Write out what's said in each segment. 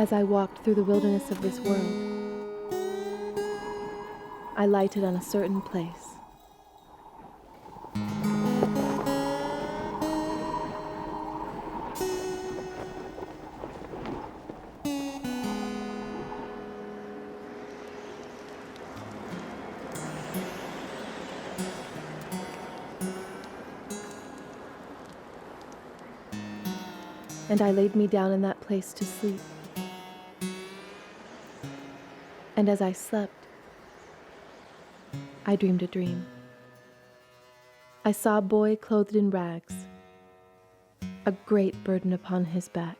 As I walked through the wilderness of this world, I lighted on a certain place. And I laid me down in that place to sleep. And as I slept, I dreamed a dream. I saw a boy clothed in rags, a great burden upon his back.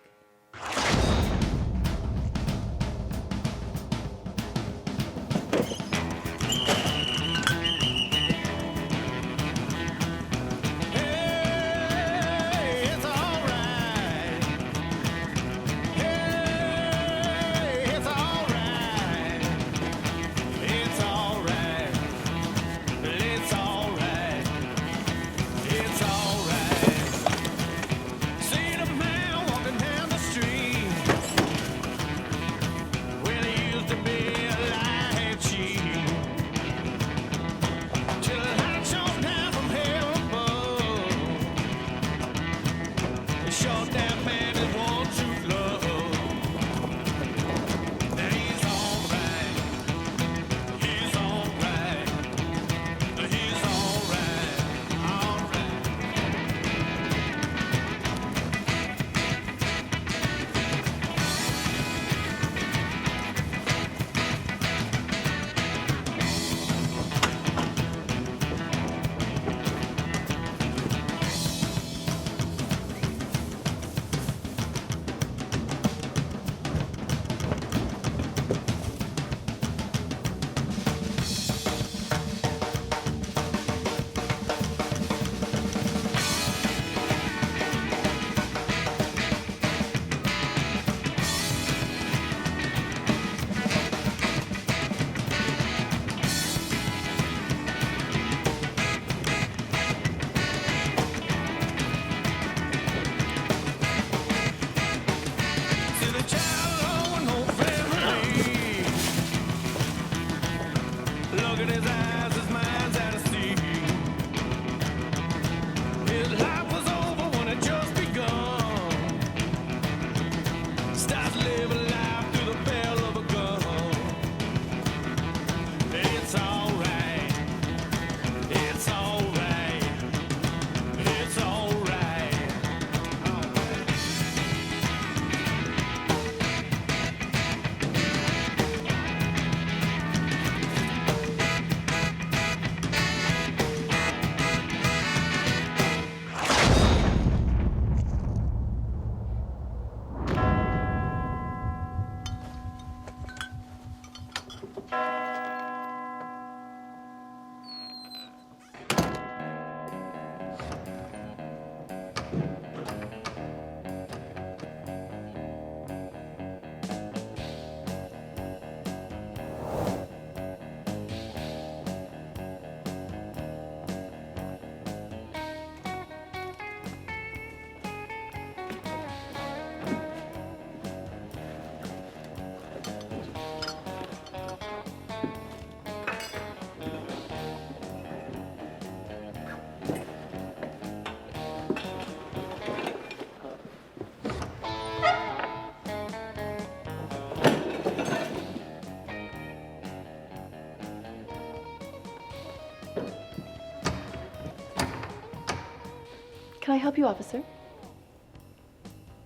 Can I help you, officer?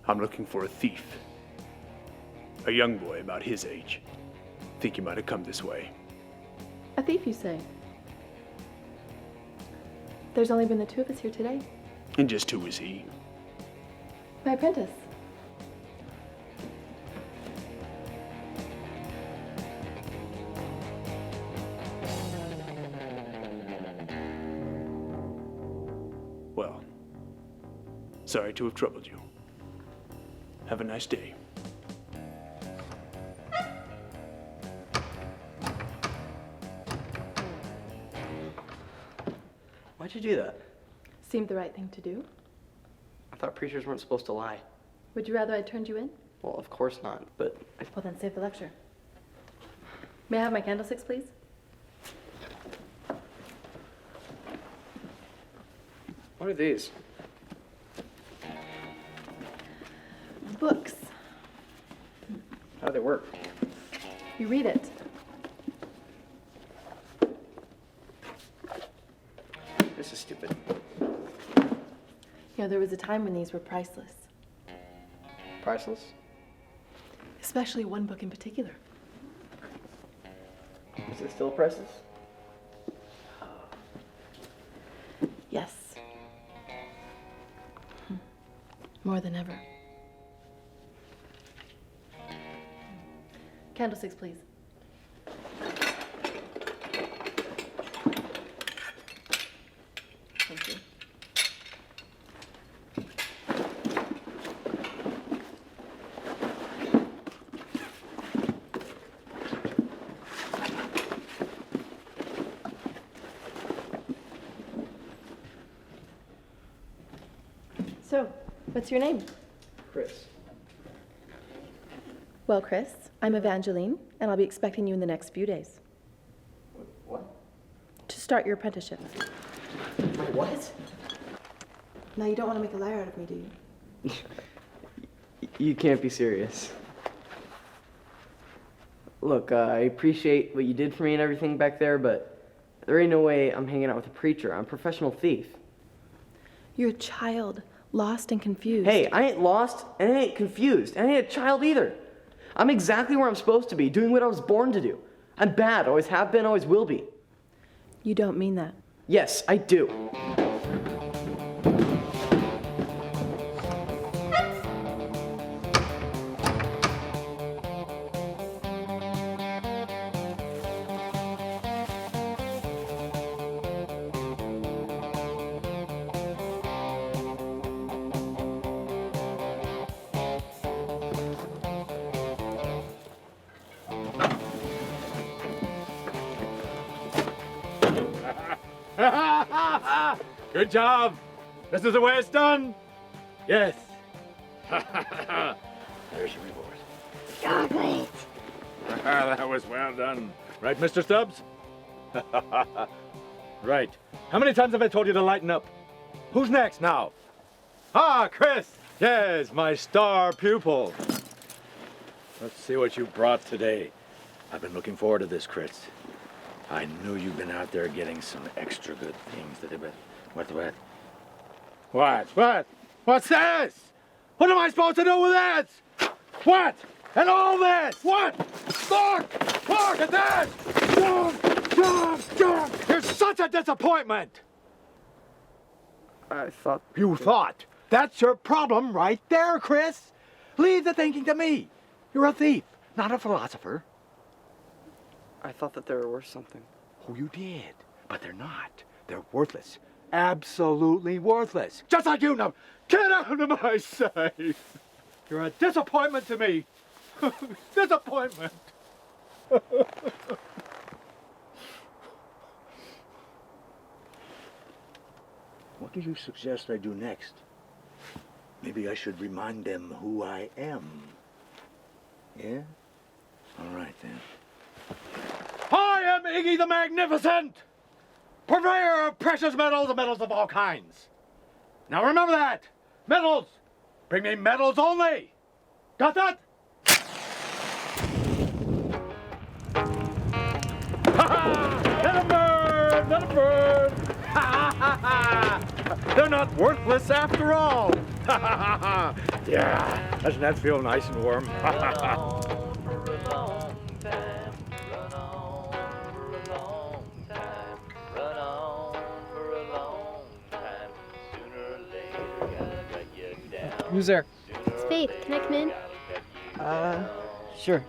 I'm looking for a thief. A young boy about his age. Think he might have come this way. A thief, you say? There's only been the two of us here today. And just who is he? My apprentice. Well, sorry to have troubled you. Have a nice day. Why'd you do that? Seemed the right thing to do. I thought preachers weren't supposed to lie. Would you rather I turned you in? Well, of course not, but Well, then save the lecture. May I have my candlesticks, please? What are these? Books. How do they work? You read it. This is stupid. You know, there was a time when these were priceless. Priceless? Especially one book in particular. Is it still priceless? Yes. More than ever. Candlesticks, please. Thank you. So, what's your name? Chris. Well, Chris, I'm Evangeline, and I'll be expecting you in the next few days What? to start your apprenticeship. What? Now, you don't want to make a liar out of me, do you? You can't be serious. Look, I appreciate what you did for me and everything back there, but there ain't no way I'm hanging out with a preacher. I'm a professional thief. You're a child, lost and confused. Hey, I ain't lost, and I ain't confused, and I ain't a child either. I'm exactly where I'm supposed to be, doing what I was born to do. I'm bad, always have been, always will be. You don't mean that. Yes, I do. Good job. This is the way it's done. Yes. There's your reward. Chocolate. That was well done. Right, Mr. Stubbs? Right. How many times have I told you to lighten up? Who's next now? Ah, Chris. Yes, my star pupil. Let's see what you brought today. I've been looking forward to this, Chris. I knew you've been out there getting some extra good things that have been... What? What's this? What am I supposed to do with this? What? And all this? What? Look at this! You're such a disappointment! I thought... You thought? That's your problem right there, Chris. Leave the thinking to me. You're a thief, not a philosopher. I thought that they were worth something. Oh, you did. But they're not. They're worthless. Absolutely worthless. Just like you now. Get out of my sight. You're a disappointment to me. Disappointment. What do you suggest I do next? Maybe I should remind them who I am. Yeah? All right, then. I am Iggy the Magnificent, purveyor of precious metals and metals of all kinds. Now remember that. Metals. Bring me metals only. Got that? Let 'em burn! Let 'em burn! They're not worthless after all. Yeah, doesn't that feel nice and warm? Who's there? It's Faith. Can I come in? Sure.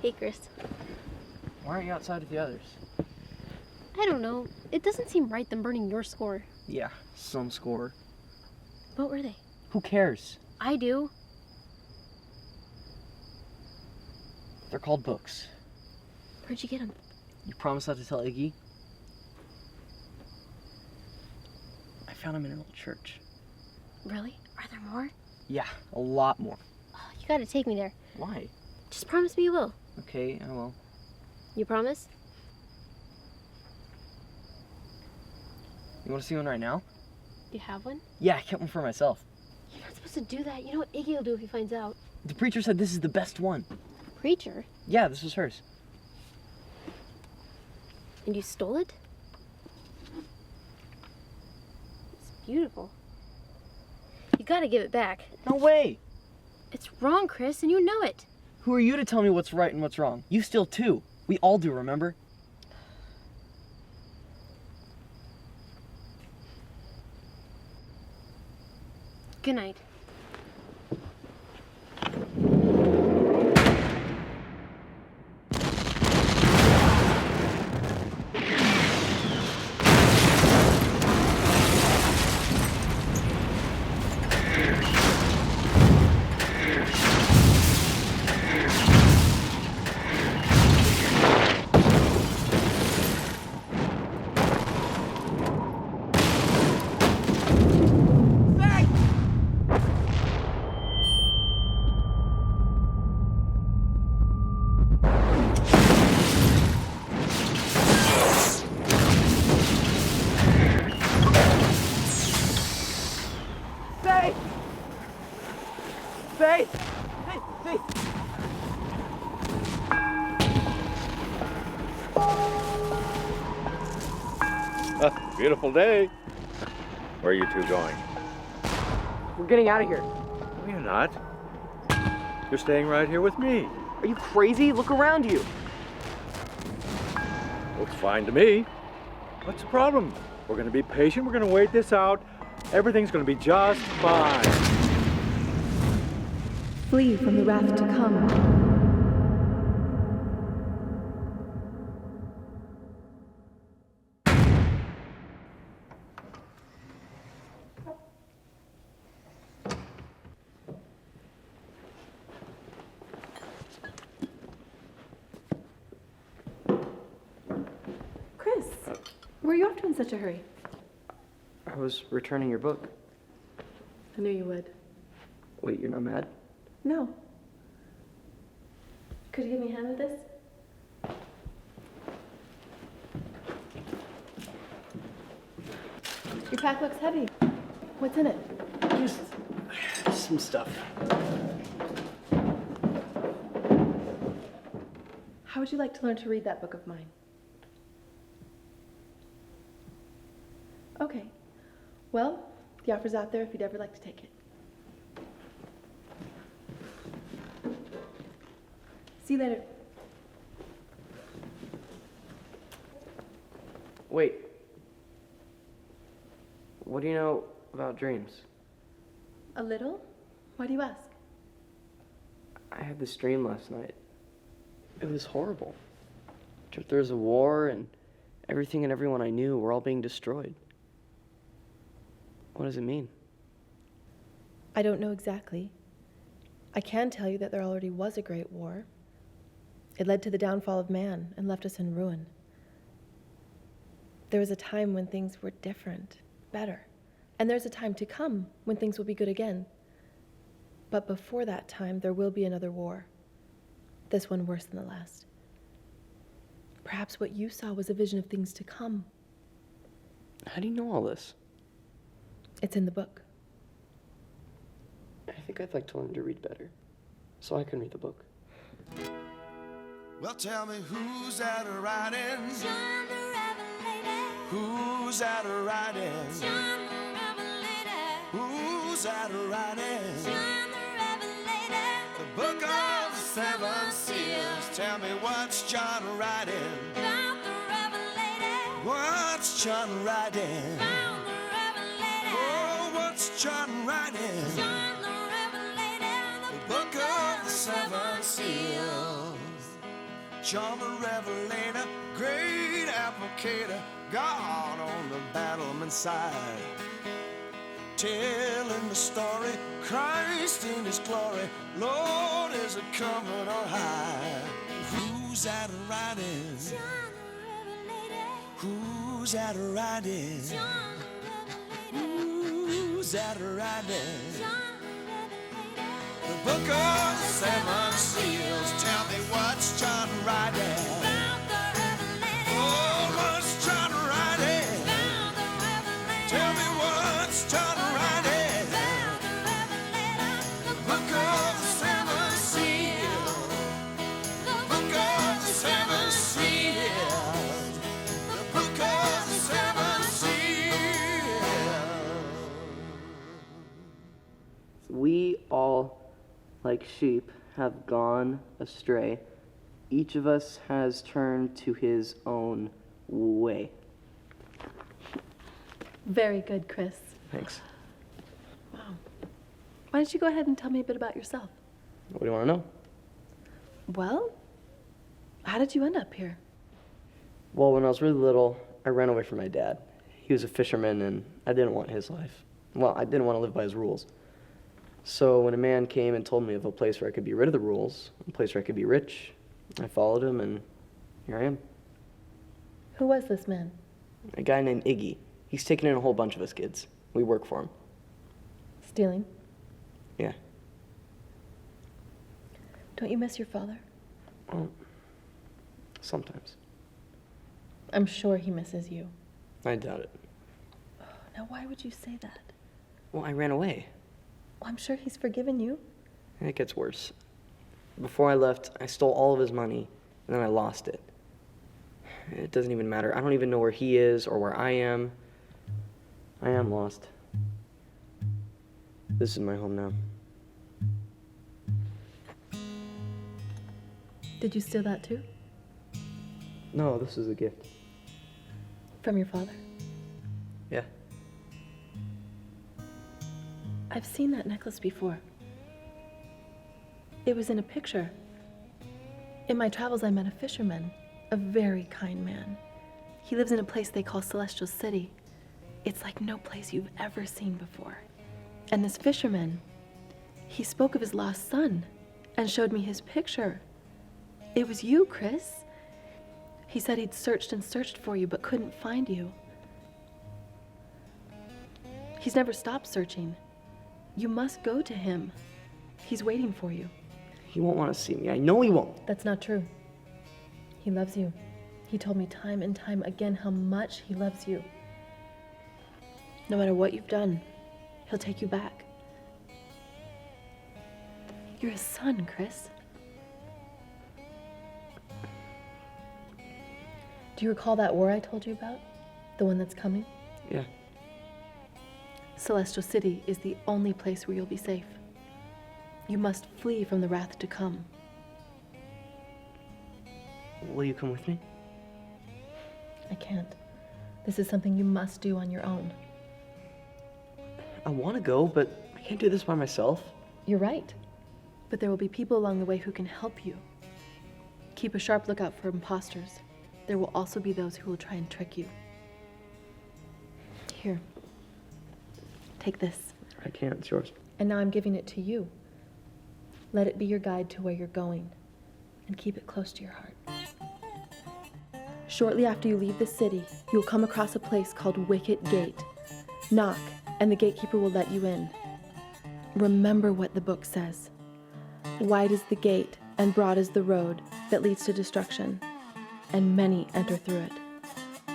Hey, Chris. Why aren't you outside with the others? I don't know. It doesn't seem right them burning your score. Yeah, some score. What were they? Who cares? I do. They're called books. Where'd you get them? You promised not to tell Iggy? I found them in an old church. Really? Are there more? Yeah, a lot more. Oh, you gotta take me there. Why? Just promise me you will. Okay, I will. You promise? You want to see one right now? You have one? Yeah, I kept one for myself. You're not supposed to do that. You know what Iggy will do if he finds out. The preacher said this is the best one. Preacher? Yeah, this was hers. And you stole it? It's beautiful. You gotta give it back. No way! It's wrong, Chris, and you know it. Who are you to tell me what's right and what's wrong? You steal too. We all do, remember? Good night. Beautiful day. Where are you two going? We're getting out of here. No, you're not. You're staying right here with me. Are you crazy? Look around you. Looks fine to me. What's the problem? We're going to be patient. We're going to wait this out. Everything's going to be just fine. Flee from the wrath to come. Chris, where are you off to in such a hurry? I was returning your book. I knew you would. Wait, you're not mad? No. Could you give me a hand with this? Your pack looks heavy. What's in it? Just some stuff. How would you like to learn to read that book of mine? Okay. Well, the offer's out there if you'd ever like to take it. See you later. Wait. What do you know about dreams? A little? Why do you ask? I had this dream last night. It was horrible. There was a war and everything and everyone I knew were all being destroyed. What does it mean? I don't know exactly. I can tell you that there already was a great war. It led to the downfall of man and left us in ruin. There was a time when things were different, better. And there's a time to come when things will be good again. But before that time, there will be another war. This one worse than the last. Perhaps what you saw was a vision of things to come. How do you know all this? It's in the book. I think I'd like to learn to read better, so I can read the book. Well, tell me who's at a writing? John the Revelator. Who's at a writing? John the Revelator. Who's at a writing? John the Revelator. The book of the seven seals. Tell me what's John writing? Found the Revelator. What's John writing? Found the Revelator. Oh, what's John writing? John the Revelator. The book of the seven seals. John the Revelator, great applicator, God on the battleman's side. Telling the story, Christ in his glory, Lord is a coming on high. Who's at a writing? John the Revelator. Who's at a writing? John the Revelator. Who's at a writing? John the Revelator. Book of the Seven Seals. Tell me what's John writing? Found the revelator. Oh, what's John writing? Found the revelator. Tell me what's John writing? Found the revelator. The Book of the Seven Seals. Book of the Seven Seals. The Book of the Seven Seals. We all, like sheep, have gone astray. Each of us has turned to his own way. Very good, Chris. Thanks. Wow. Why don't you go ahead and tell me a bit about yourself? What do you want to know? Well, how did you end up here? Well, when I was really little, I ran away from my dad. He was a fisherman, and I didn't want his life. Well, I didn't want to live by his rules. So when a man came and told me of a place where I could be rid of the rules, a place where I could be rich, I followed him, and here I am. Who was this man? A guy named Iggy. He's taken in a whole bunch of us kids. We work for him. Stealing? Yeah. Don't you miss your father? Well, sometimes. I'm sure he misses you. I doubt it. Now, why would you say that? Well, I ran away. Well, I'm sure he's forgiven you. And it gets worse. Before I left, I stole all of his money, and then I lost it. It doesn't even matter. I don't even know where he is or where I am. I am lost. This is my home now. Did you steal that too? No, this is a gift. From your father? Yeah. I've seen that necklace before. It was in a picture. In my travels, I met a fisherman, a very kind man. He lives in a place they call Celestial City. It's like no place you've ever seen before. And this fisherman, he spoke of his lost son and showed me his picture. It was you, Chris. He said he'd searched and searched for you but couldn't find you. He's never stopped searching. You must go to him. He's waiting for you. He won't want to see me. I know he won't. That's not true. He loves you. He told me time and time again how much he loves you. No matter what you've done, he'll take you back. You're his son, Chris. Do you recall that war I told you about? The one that's coming? Yeah. Celestial City is the only place where you'll be safe. You must flee from the wrath to come. Will you come with me? I can't. This is something you must do on your own. I want to go, but I can't do this by myself. You're right. But there will be people along the way who can help you. Keep a sharp lookout for imposters. There will also be those who will try and trick you. Here. Take this. I can't. It's yours. And now I'm giving it to you. Let it be your guide to where you're going. And keep it close to your heart. Shortly after you leave the city, you will come across a place called Wicket Gate. Knock, and the gatekeeper will let you in. Remember what the book says. Wide is the gate, and broad is the road that leads to destruction, and many enter through it.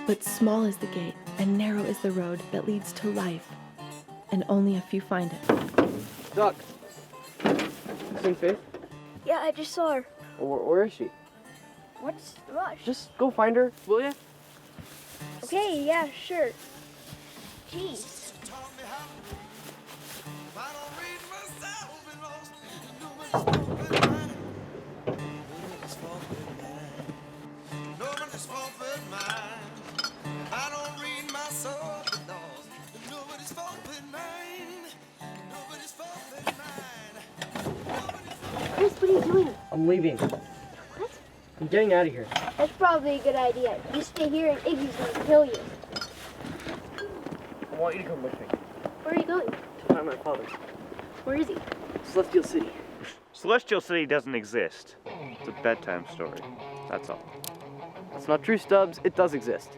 But small is the gate, and narrow is the road that leads to life, and only a few find it. Doc. Seen Faith? Yeah, I just saw her. Where is she? What's the rush? Just go find her, will ya? Okay, yeah, sure. Jeez. Chris, what are you doing? I'm leaving. What? I'm getting out of here. That's probably a good idea. You stay here and Iggy's gonna kill you. I want you to come with me. Where are you going? To find my father. Where is he? Celestial City. Celestial City doesn't exist. It's a bedtime story. That's all. That's not true, Stubbs. It does exist.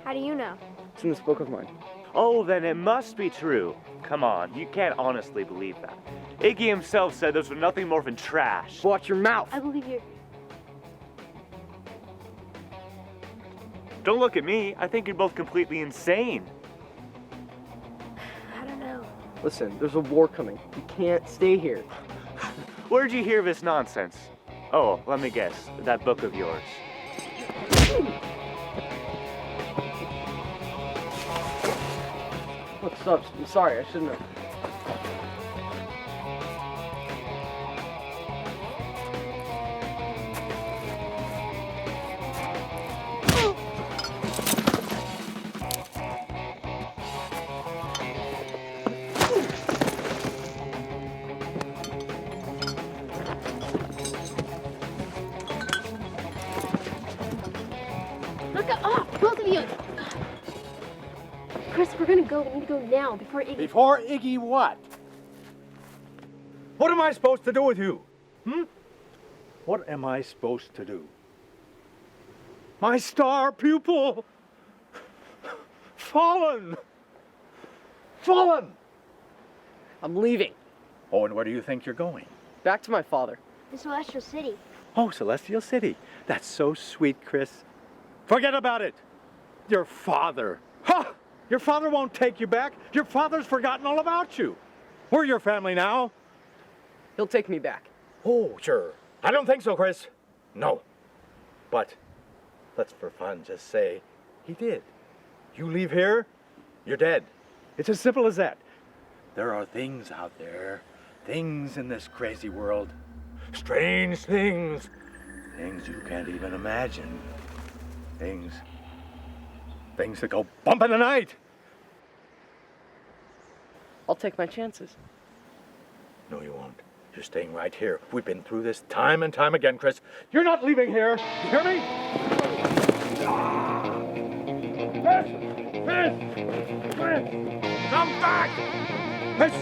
How do you know? It's in this book of mine. Oh, then it must be true. Come on, you can't honestly believe that. Iggy himself said those were nothing more than trash. Watch your mouth. I believe you. Don't look at me. I think you're both completely insane. I don't know. Listen, there's a war coming. You can't stay here. Where'd you hear this nonsense? Oh, let me guess. That book of yours. Look, stop. I'm sorry. I shouldn't have. Knock it off, both of you. Chris, we're gonna go. We need to go now before Iggy. Before Iggy what? What am I supposed to do with you? What am I supposed to do? My star pupil! Fallen! Fallen! I'm leaving. Oh, and where do you think you're going? Back to my father. The Celestial City. Oh, Celestial City. That's so sweet, Chris. Forget about it. Your father. Ha! Your father won't take you back. Your father's forgotten all about you. We're your family now. He'll take me back. Oh, sure. I don't think so, Chris. No. But let's for fun just say he did. You leave here, you're dead. It's as simple as that. There are things out there, things in this crazy world, strange things, things you can't even imagine. Things that go bump in the night. I'll take my chances. No, you won't. You're staying right here. We've been through this time and time again, Chris. You're not leaving here. You hear me? Chris! Come back! Chris!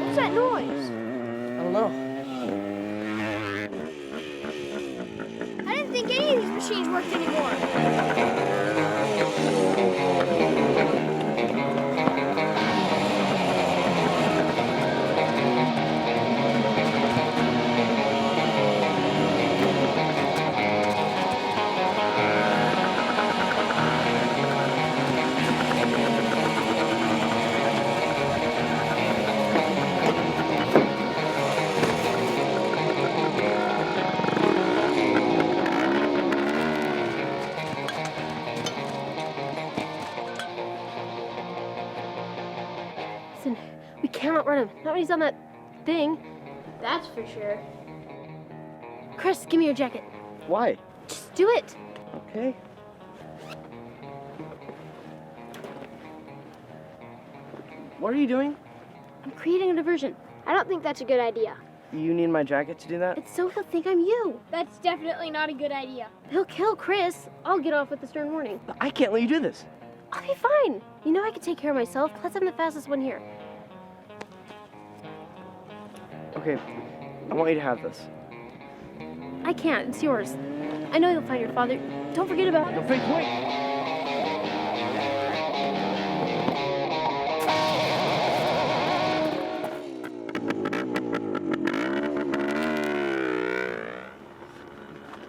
What's that noise? I don't know. I didn't think any of these machines worked anymore. Listen, we cannot run him. Not when he's on that thing. That's for sure. Chris, give me your jacket. Why? Just do it. Okay. What are you doing? I'm creating a diversion. I don't think that's a good idea. You need my jacket to do that? It's so he'll think I'm you. That's definitely not a good idea. He'll kill Chris. I'll get off with the stern warning. I can't let you do this. I'll be fine. You know I can take care of myself. Plus, I'm the fastest one here. Okay, I want you to have this. I can't. It's yours. I know you'll find your father. Don't forget about No, it. wait.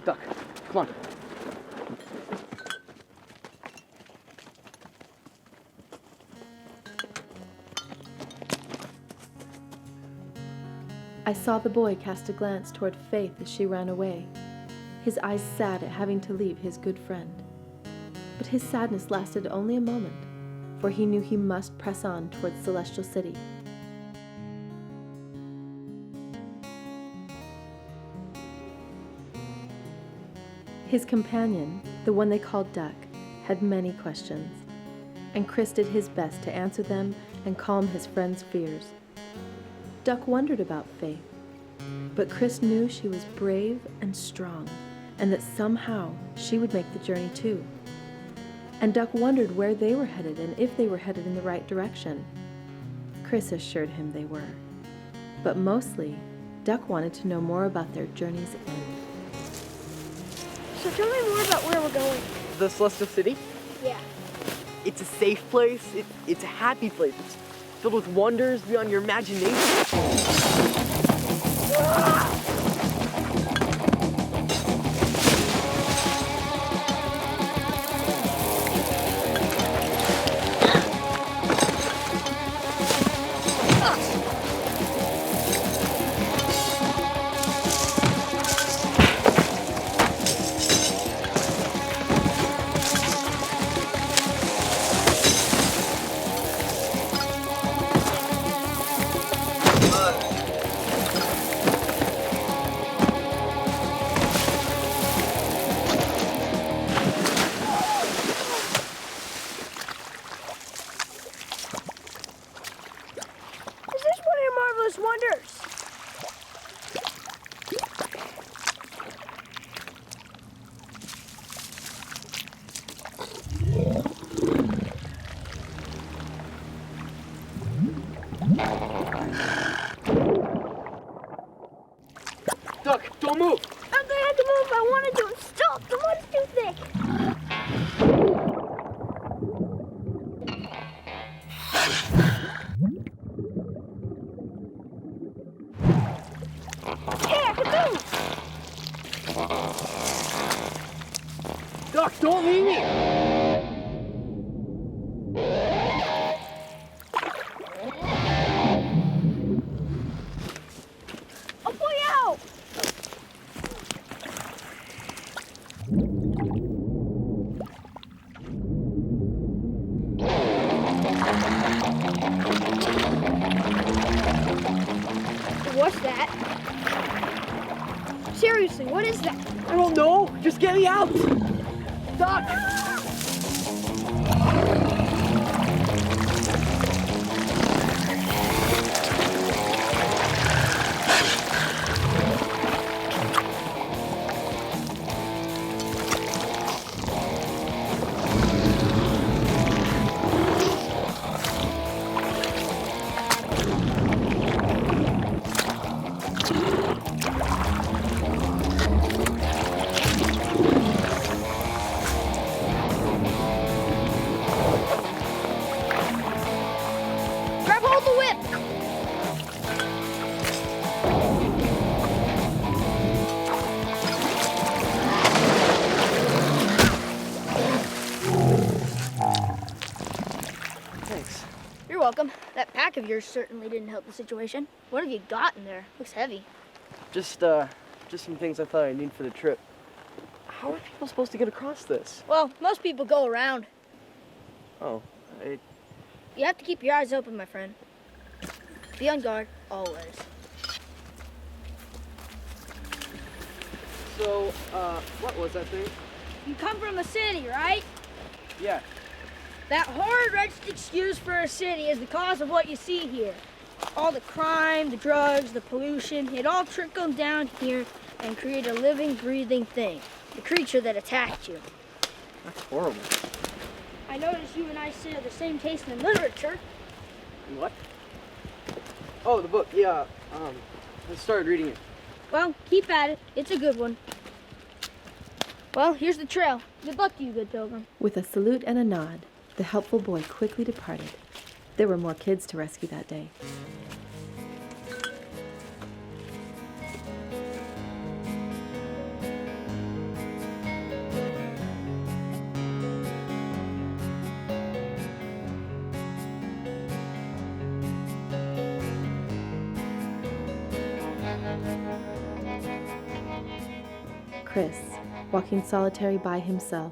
Duck, come on. I saw the boy cast a glance toward Faith as she ran away, his eyes sad at having to leave his good friend. But his sadness lasted only a moment, for he knew he must press on towards Celestial City. His companion, the one they called Duck, had many questions, and Chris did his best to answer them and calm his friend's fears. Duck wondered about Faith, but Chris knew she was brave and strong, and that somehow she would make the journey too. And Duck wondered where they were headed and if they were headed in the right direction. Chris assured him they were. But mostly, Duck wanted to know more about their journey's end. So tell me more about where we're going. The Celestial City? Yeah. It's a safe place. It's a happy place. It's filled with wonders beyond your imagination. Is this one of your marvelous wonders? Duck, don't move! I'm gonna have to move if I wanted to. Stop! The mud's too thick. Hey, I can move! Duck, don't leave me! I'll pull you out! What's that? Seriously, what is that? I don't know. Just get me out! Duck! Grab hold of the whip! Thanks. You're welcome. That pack of yours certainly didn't help the situation. What have you got in there? Looks heavy. Just some things I thought I need for the trip. How are people supposed to get across this? Well, most people go around. Oh, You have to keep your eyes open, my friend. Be on guard, always. So, what was that thing? You come from a city, right? Yeah. That horrid, wretched excuse for a city is the cause of what you see here. All the crime, the drugs, the pollution, it all trickled down here and created a living, breathing thing. The creature that attacked you. That's horrible. I noticed you and I share the same taste in literature. What? Oh, the book. Yeah. I started reading it. Well, keep at it. It's a good one. Well, here's the trail. Good luck to you, good pilgrim. With a salute and a nod, the helpful boy quickly departed. There were more kids to rescue that day. Chris, walking solitary by himself,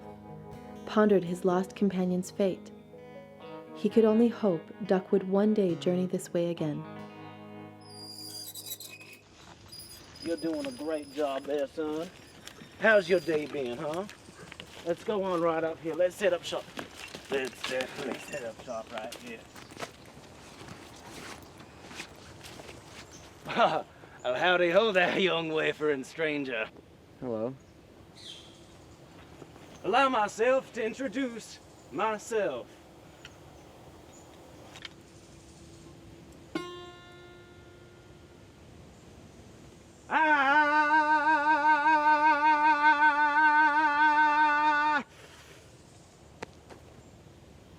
pondered his lost companion's fate. He could only hope Duck would one day journey this way again. You're doing a great job there, son. How's your day been, huh? Let's go on right up here. Let's set up shop. Let's definitely set up shop right here. Oh, howdy ho there, young wayfaring stranger. Hello. Allow myself to introduce myself.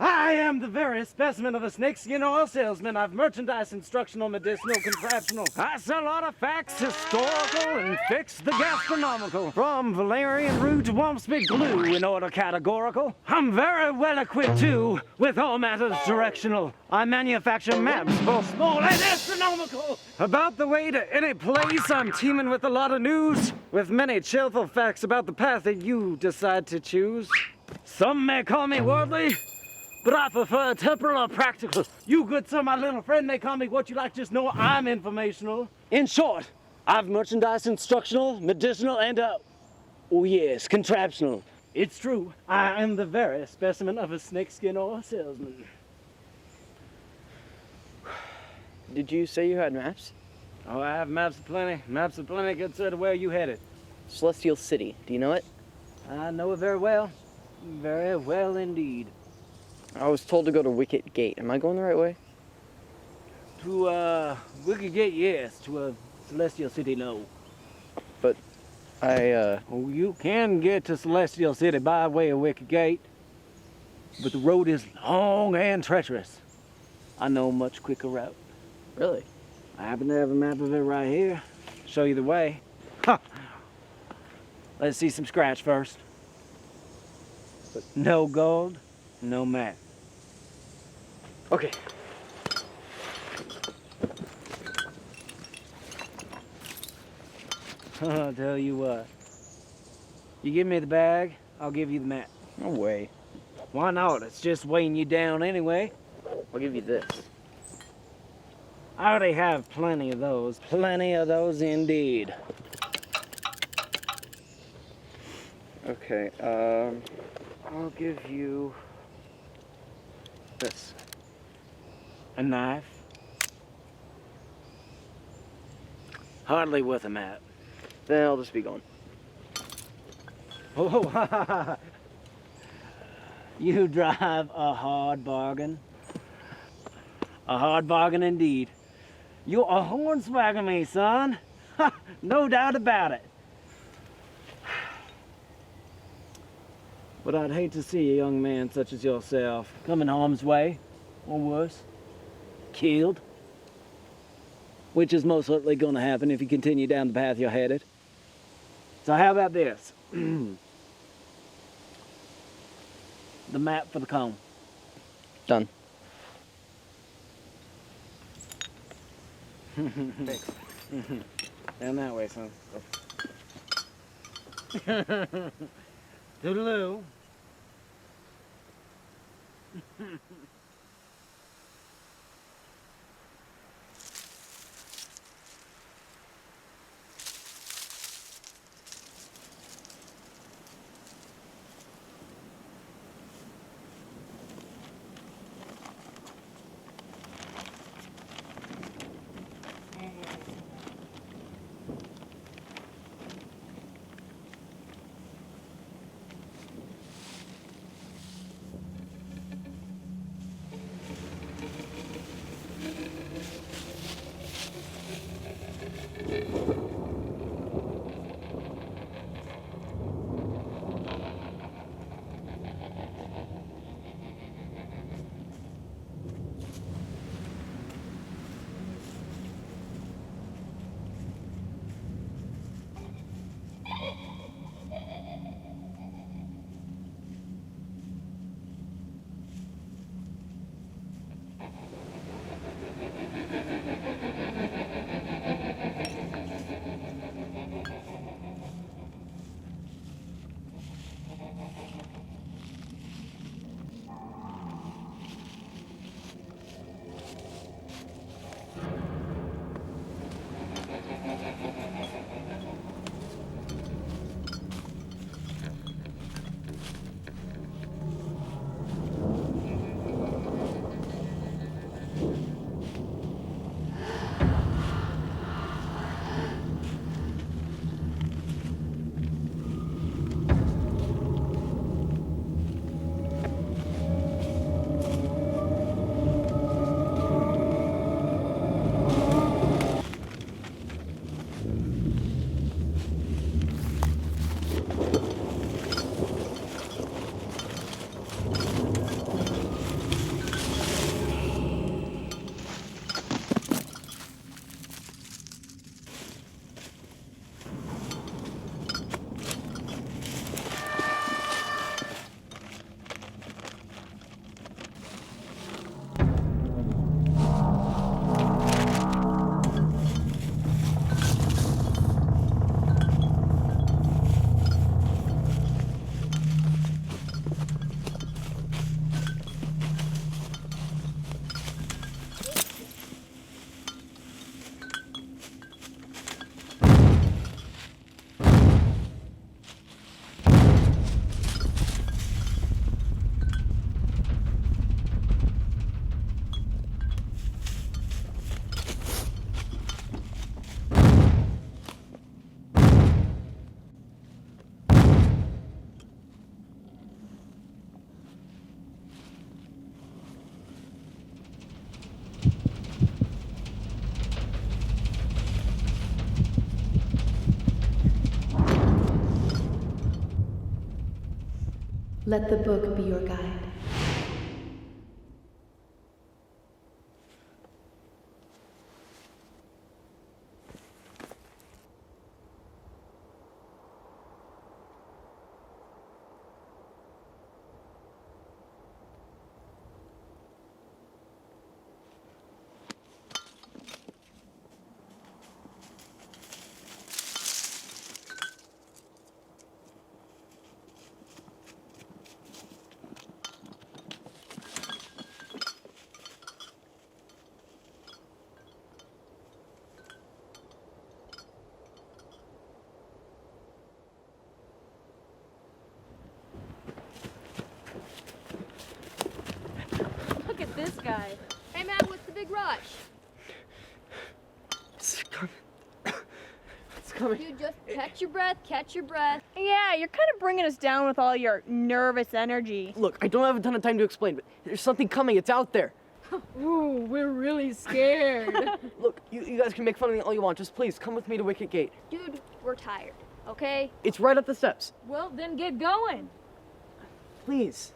I am the very specimen of a snakeskin oil salesman. I've merchandise, instructional, medicinal, contraptional. I sell artifacts, historical, and fix the gastronomical. From valerian root to Wampsby glue in order categorical. I'm very well equipped too, with all matters directional. I manufacture maps, both small and astronomical. About the way to any place, I'm teeming with a lot of news, with many cheerful facts about the path that you decide to choose. Some may call me worldly, but I prefer temporal or practical. You good sir, my little friend, they call me what you like, just know I'm informational. In short, I've merchandise, instructional, medicinal, and oh yes, contraptional. It's true, I am the very specimen of a snakeskin oil salesman. Did you say you had maps? Oh, I have maps aplenty, good sir, to where you headed. Celestial City, do you know it? I know it very well indeed. I was told to go to Wicket Gate. Am I going the right way? To, Wicked Gate, yes. To, Celestial City, no. But Oh, you can get to Celestial City by way of Wicked Gate, but the road is long and treacherous. I know a much quicker route. Really? I happen to have a map of it right here. Show you the way. Ha! Let's see some scratch first. No gold, no map. Okay. I'll tell you what. You give me the bag, I'll give you the map. No way. Why not? It's just weighing you down anyway. I'll give you this. I already have plenty of those. Plenty of those indeed. Okay, I'll give you this. A knife? Hardly worth a map. Then I'll just be going. Oh, you drive a hard bargain. A hard bargain indeed. You're a hornswagger me, son. No doubt about it. But I'd hate to see a young man such as yourself come in harm's way, or worse, killed. Which is most likely going to happen if you continue down the path you're headed. So how about this? The map for the cone. Done. Thanks. Down that way, son. Toodaloo. Let the book be your guide. Look at this guy. Hey, man, what's the big rush? It's coming. It's coming. Dude, just catch your breath, catch your breath. Yeah, you're kind of bringing us down with all your nervous energy. Look, I don't have a ton of time to explain, but there's something coming. It's out there. Ooh, we're really scared. Look, you guys can make fun of me all you want. Just please come with me to Wicket Gate. Dude, we're tired, okay? It's right up the steps. Well, then get going. Please.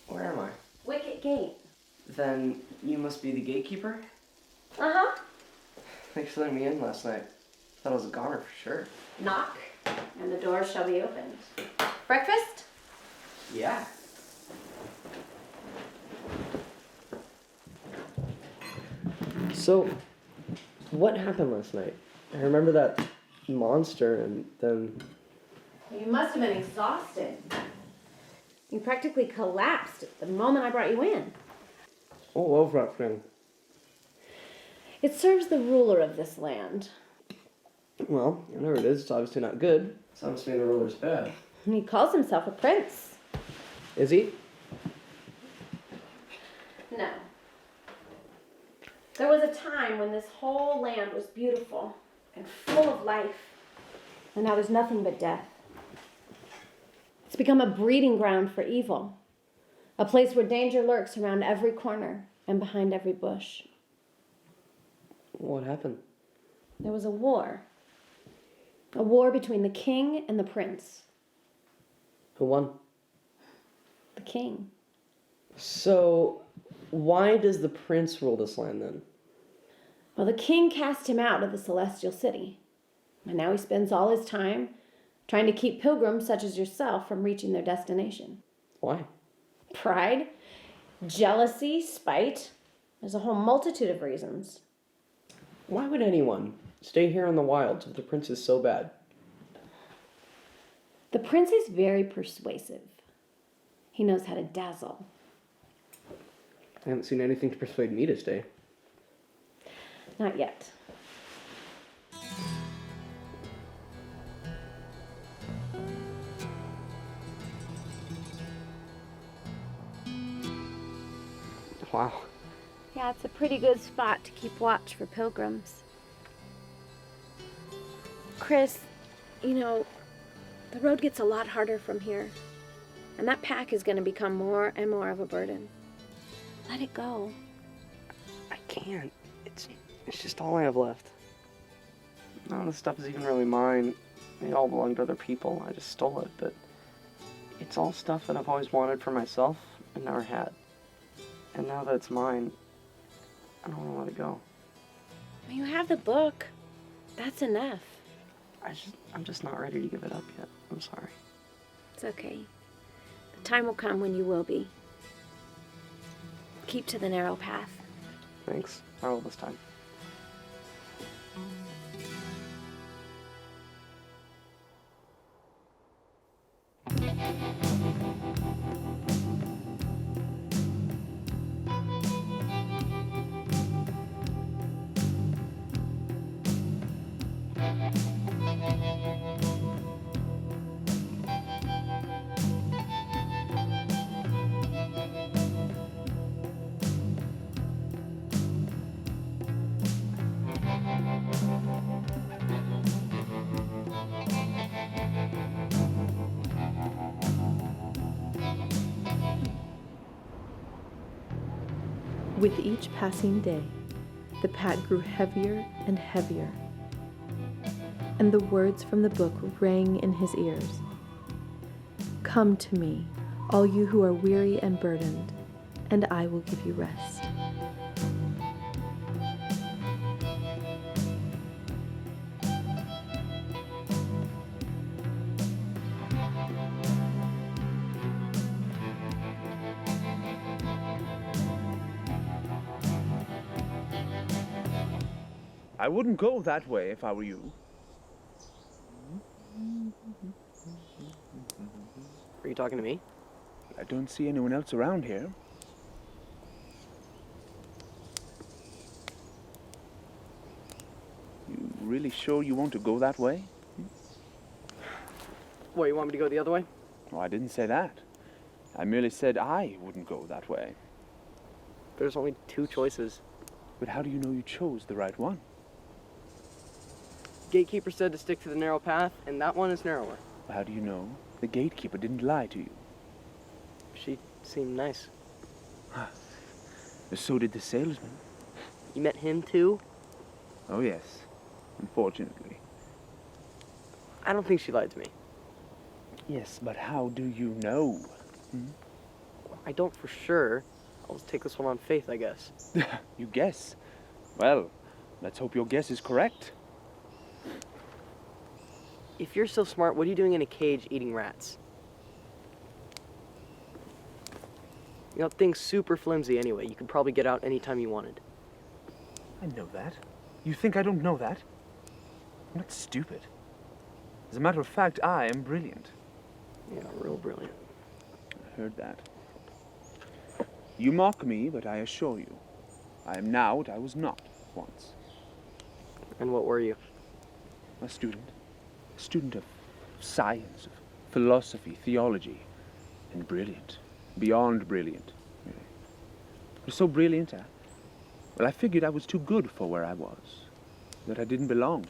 Where am I? Wicket Gate. Then you must be the gatekeeper? Uh-huh. Thanks for letting me in last night. Thought I was a goner for sure. Knock, and the doors shall be opened. Breakfast? Yeah. So, what happened last night? I remember that monster and then... You must have been exhausted. You practically collapsed the moment I brought you in. all over that thing. It serves the ruler of this land. Well, whatever it is, it's obviously not good. Sounds to me the ruler's bad. He calls himself a prince. Is he? No. There was a time when this whole land was beautiful and full of life, and now there's nothing but death. It's become a breeding ground for evil, a place where danger lurks around every corner and behind every bush. What happened? There was a war between the king and the prince. Who won? The king. So, why does the prince rule this land then? Well, the king cast him out of the celestial city, and now he spends all his time trying to keep pilgrims such as yourself from reaching their destination. Why? Pride, jealousy, spite. There's a whole multitude of reasons. Why would anyone stay here in the wilds if the prince is so bad? The prince is very persuasive. He knows how to dazzle. I haven't seen anything to persuade me to stay. Not yet. Wow. Yeah, it's a pretty good spot to keep watch for pilgrims. Chris, you know, The road gets a lot harder from here, and that pack is going to become more and more of a burden. Let it go. I can't. It's just all I have left. None of this stuff is even really mine. It all belonged to other people. I just stole it, but it's all stuff that I've always wanted for myself and never had. And now that it's mine, I don't want to let it go. You have the book. That's enough. I'm just not ready to give it up yet. I'm sorry. It's okay. The time will come when you will be. Keep to the narrow path. Thanks. I will this time. With each passing day, the pack grew heavier and heavier, and the words from the book rang in his ears. Come to me, all you who are weary and burdened, and I will give you rest. I wouldn't go that way if I were you. Are you talking to me? I don't see anyone else around here. You really sure you want to go that way? What, you want me to go the other way? Oh, I didn't say that. I merely said I wouldn't go that way. There's only two choices. But how do you know you chose the right one? Gatekeeper said to stick to the narrow path, and that one is narrower. How do you know the gatekeeper didn't lie to you? She seemed nice. So did the salesman. You met him too? Oh, yes. Unfortunately. I don't think she lied to me. Yes, but how do you know? I don't for sure. I'll just take this one on faith, I guess. You guess? Well, let's hope your guess is correct. If you're so smart, what are you doing in a cage eating rats? You know, that thing's super flimsy anyway. You could probably get out anytime you wanted. I know that. You think I don't know that? I'm not stupid. As a matter of fact, I am brilliant. Yeah, real brilliant. I heard that. You mock me, but I assure you, I am now what I was not once. And what were you? A student. A student of science, of philosophy, theology, and brilliant. Beyond brilliant. So brilliant, I figured I was too good for where I was. That I didn't belong.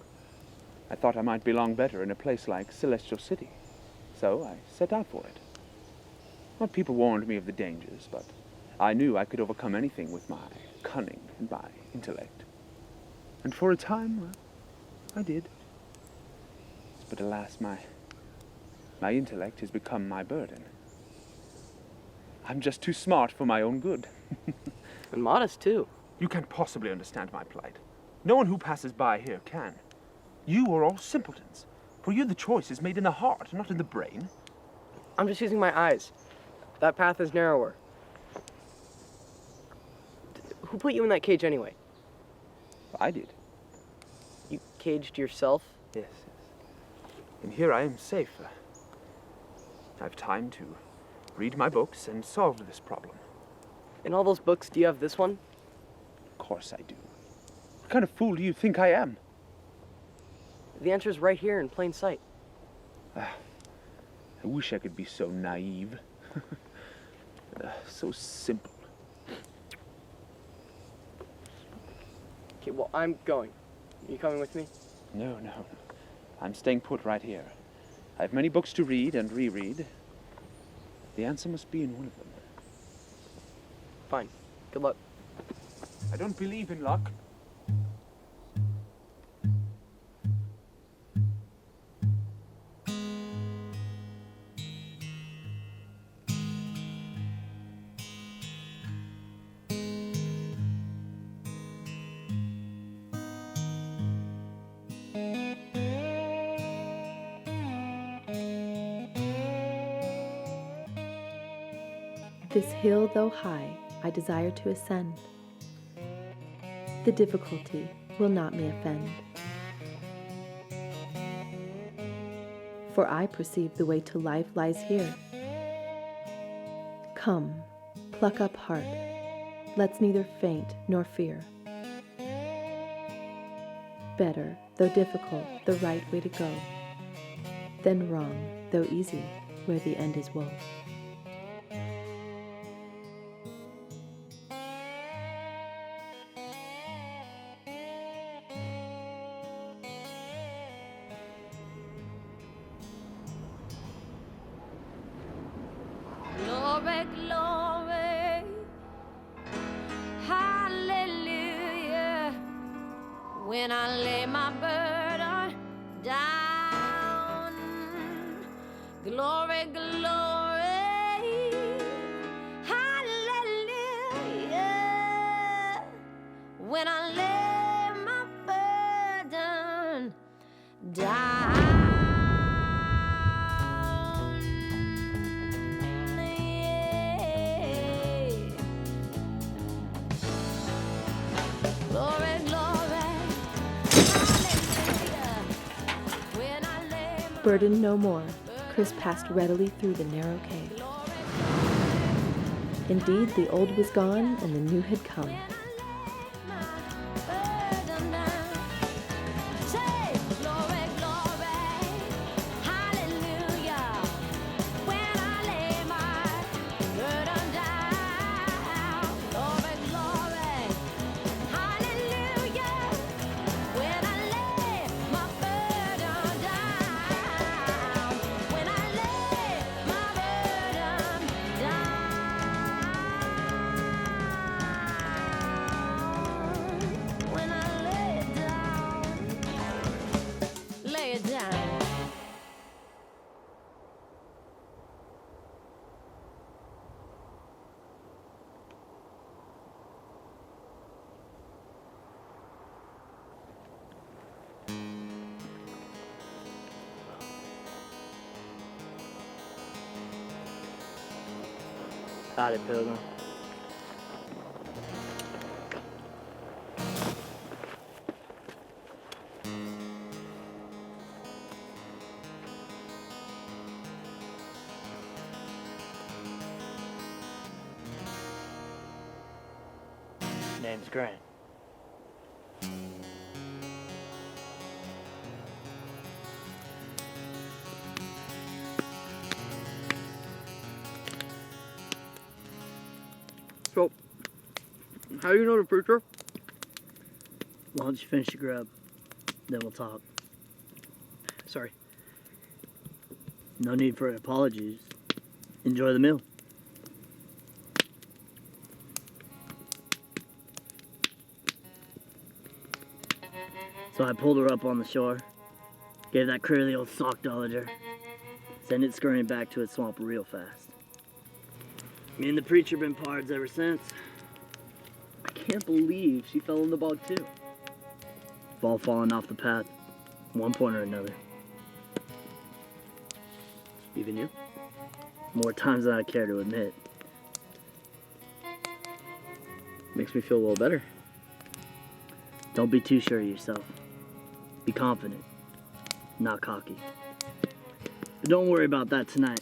I thought I might belong better in a place like Celestial City. So I set out for it. Well, people warned me of the dangers, but I knew I could overcome anything with my cunning and my intellect. And for a time, well, I did. But alas, my intellect has become my burden. I'm just too smart for my own good. And modest, too. You can't possibly understand my plight. No one who passes by here can. You are all simpletons. For you, the choice is made in the heart, not in the brain. I'm just using my eyes. That path is narrower. Who put you in that cage anyway? I did. You caged yourself? Yes. And here I am safe. I have time to read my books and solve this problem. In all those books, do you have this one? Of course I do. What kind of fool do you think I am? The answer's right here in plain sight. I wish I could be so naive. So simple. Okay, well, I'm going. Are you coming with me? No. I'm staying put right here. I have many books to read and reread. The answer must be in one of them. Fine. Good luck. I don't believe in luck. This hill, though high, I desire to ascend. The difficulty will not me offend. For I perceive the way to life lies here. Come, pluck up heart, let's neither faint nor fear. Better, though difficult, the right way to go, than wrong, though easy, where the end is woe. Glory, glory, hallelujah. When I lay my burden down, glory, glory, hallelujah. When I lay my burden down. Burdened no more, Chris passed readily through the narrow cave. Indeed, the old was gone and the new had come. Got it, Pilgrim. Name's Grant. So, how do you know the preacher? Why don't you finish your grub, then we'll talk. Sorry. No need for apologies. Enjoy the meal. So I pulled her up on the shore, gave that critter the old sock dollager, sent it scurrying back to its swamp real fast. Me and the preacher been pards ever since. I can't believe she fell in the bog too. We've all fallen off the path, one point or another. Even you? More times than I care to admit. Makes me feel a little better. Don't be too sure of yourself. Be confident, not cocky. But don't worry about that tonight.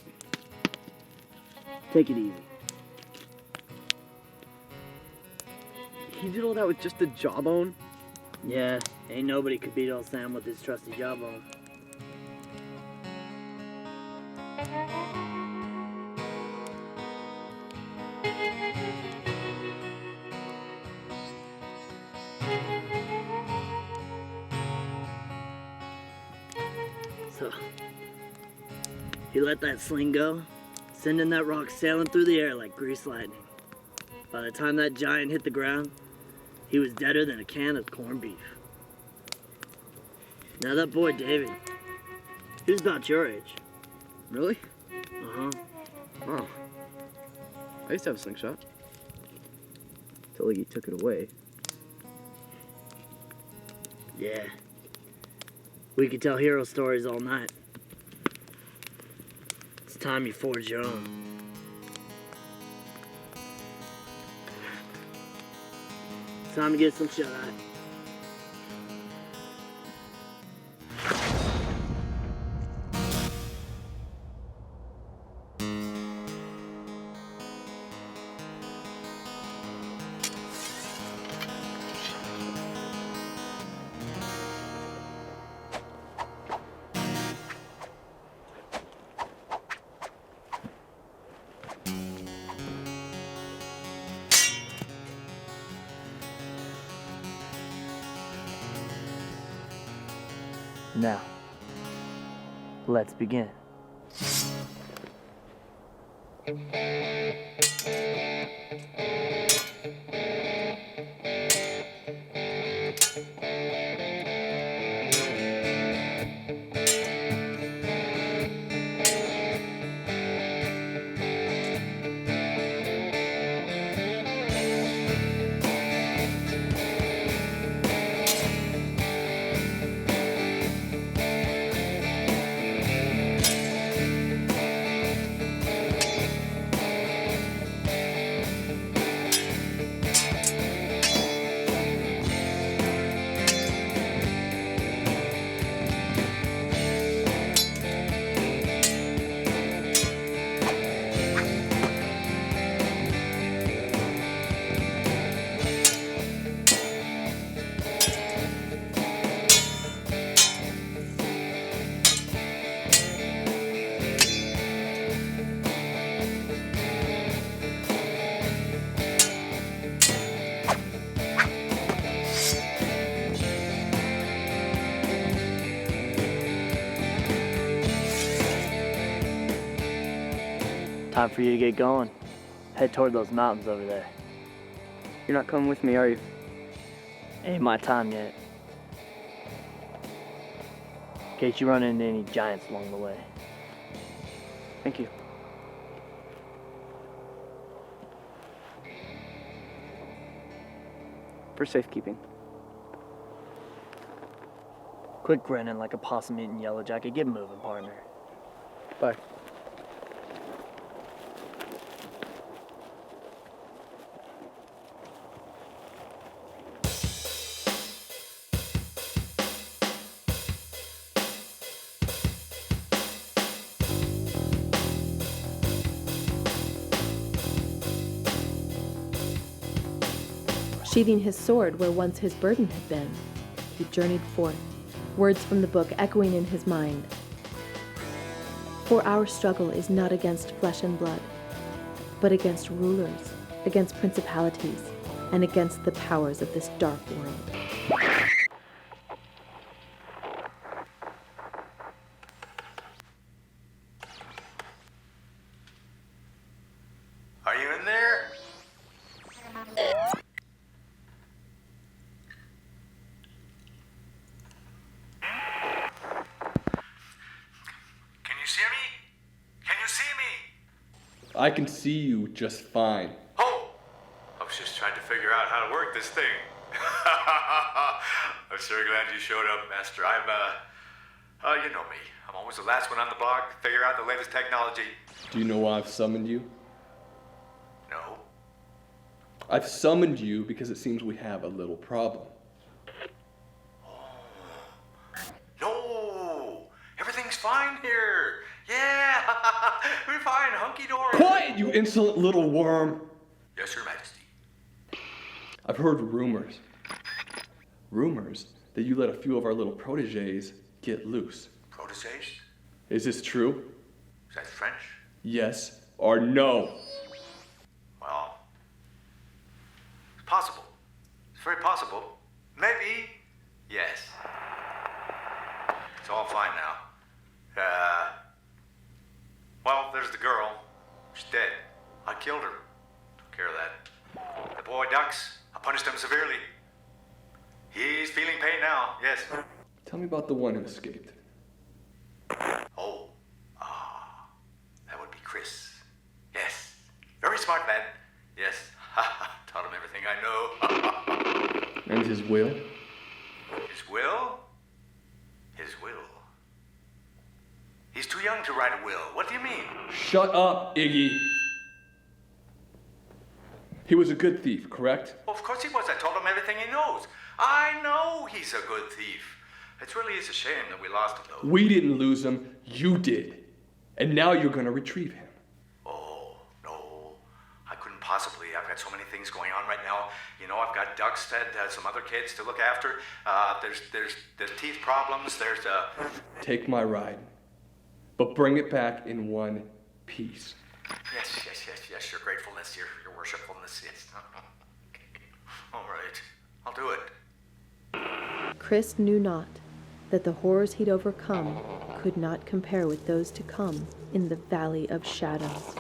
Take it easy. He did all that with just a jawbone? Yeah, ain't nobody could beat old Sam with his trusty jawbone. He let that sling go, sending that rock sailing through the air like greased lightning. By the time that giant hit the ground, he was deader than a can of corned beef. Now that boy David, he was about your age. Really? Uh-huh. Oh. I used to have a slingshot. Till you took it away. Yeah. We could tell hero stories all night. It's time you forge your own. It's time to get some shut-eye. Now, let's begin. Time for you to get going. Head toward those mountains over there. You're not coming with me, are you? Ain't my time yet. In case you run into any giants along the way. Thank you. For safekeeping. Quit grinning like a possum eating yellow jacket. Get moving, partner. Bye. Sheathing his sword where once his burden had been, he journeyed forth, words from the book echoing in his mind. For our struggle is not against flesh and blood, but against rulers, against principalities, and against the powers of this dark world. Are you in there? Can you see me? Can you see me? I can see you just fine. Oh! I was just trying to figure out how to work this thing. I'm sure glad you showed up, Master. You know me. I'm always the last one on the block to figure out the latest technology. Do you know why I've summoned you? No. I've summoned you because it seems we have a little problem. No! Everything's fine here. Yeah! We're fine, hunky-dory. Quiet, you insolent little worm! Yes, Your Majesty. I've heard rumors. Rumors that you let a few of our little proteges get loose. Proteges? Is this true? Is that French? Yes or no? Well, it's possible. It's very possible. Maybe. Yes. It's all fine now. There's the girl. She's dead. I killed her. Took care of that. The boy ducks. I punished him severely. He's feeling pain now, yes. Tell me about the one who escaped. Oh, that would be Chris. Yes. Very smart man. Yes. Taught him everything I know. And his will? His will? His will. He's too young to write a will. What do you mean? Shut up, Iggy. He was a good thief, correct? Well, of course he was. I told him everything he knows. I know he's a good thief. It really is a shame that we lost him, though. We didn't lose him, you did. And now you're gonna retrieve him. Oh, no. I couldn't possibly. I've got so many things going on right now. You know, I've got ducks and some other kids to look after. There's teeth problems. There's Take my ride. But bring it back in one piece. Yes, your gratefulness, your worshipfulness, yes. All right, I'll do it. Chris knew not that the horrors he'd overcome could not compare with those to come in the Valley of Shadows.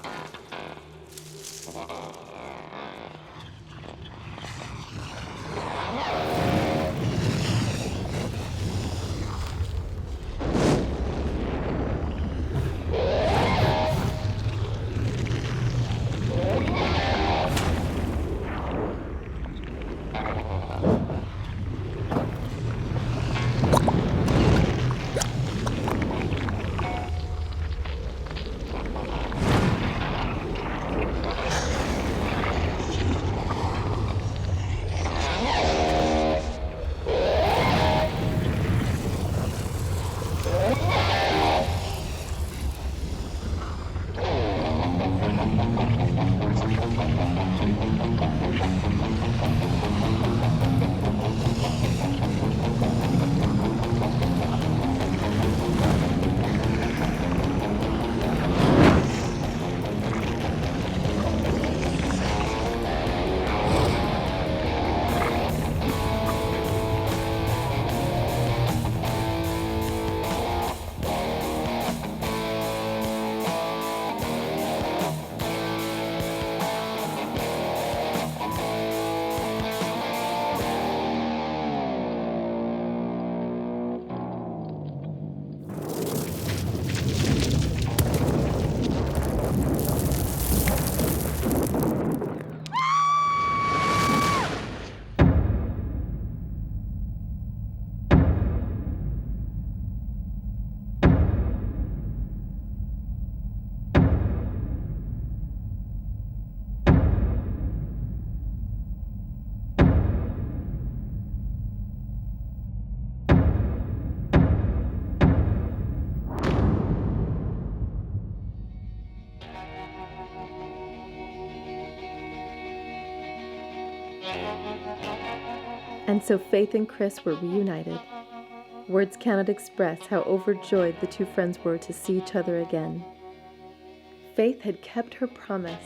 And so Faith and Chris were reunited. Words cannot express how overjoyed the two friends were to see each other again. Faith had kept her promise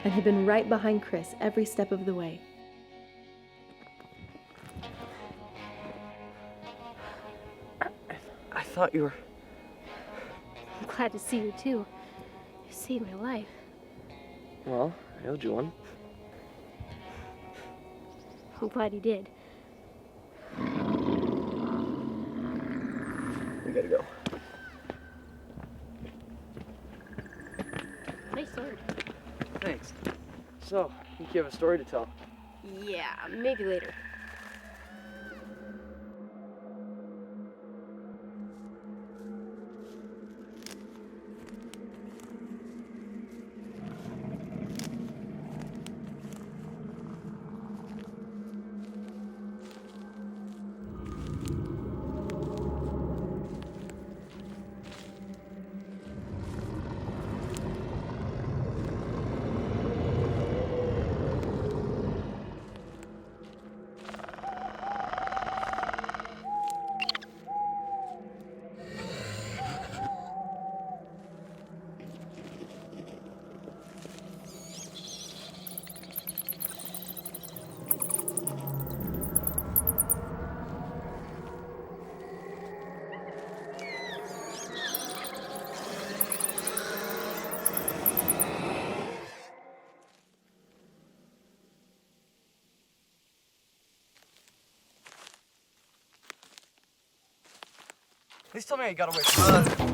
and had been right behind Chris every step of the way. I thought you were... I'm glad to see you too. You saved my life. Well, I owed you one. I'm glad you did. We gotta go. Nice sword. Thanks. So, you have a story to tell? Yeah, maybe later. Please tell me I got away from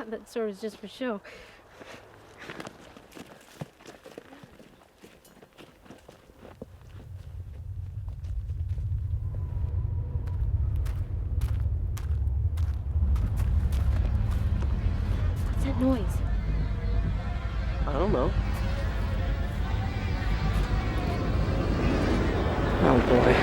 That sword was just for show. What's that noise? I don't know. Oh boy.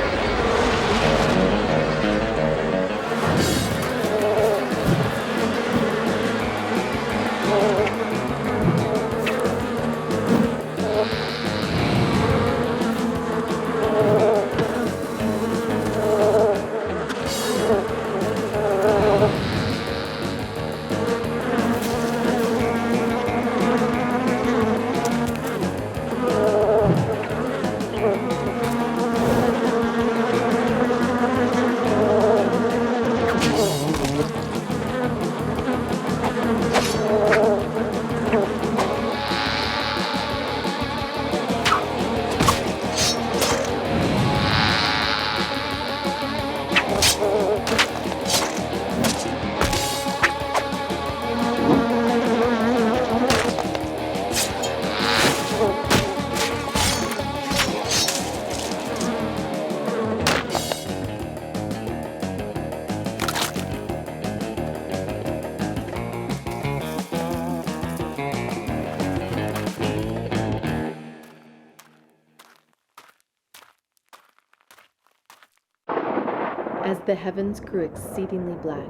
As the heavens grew exceedingly black,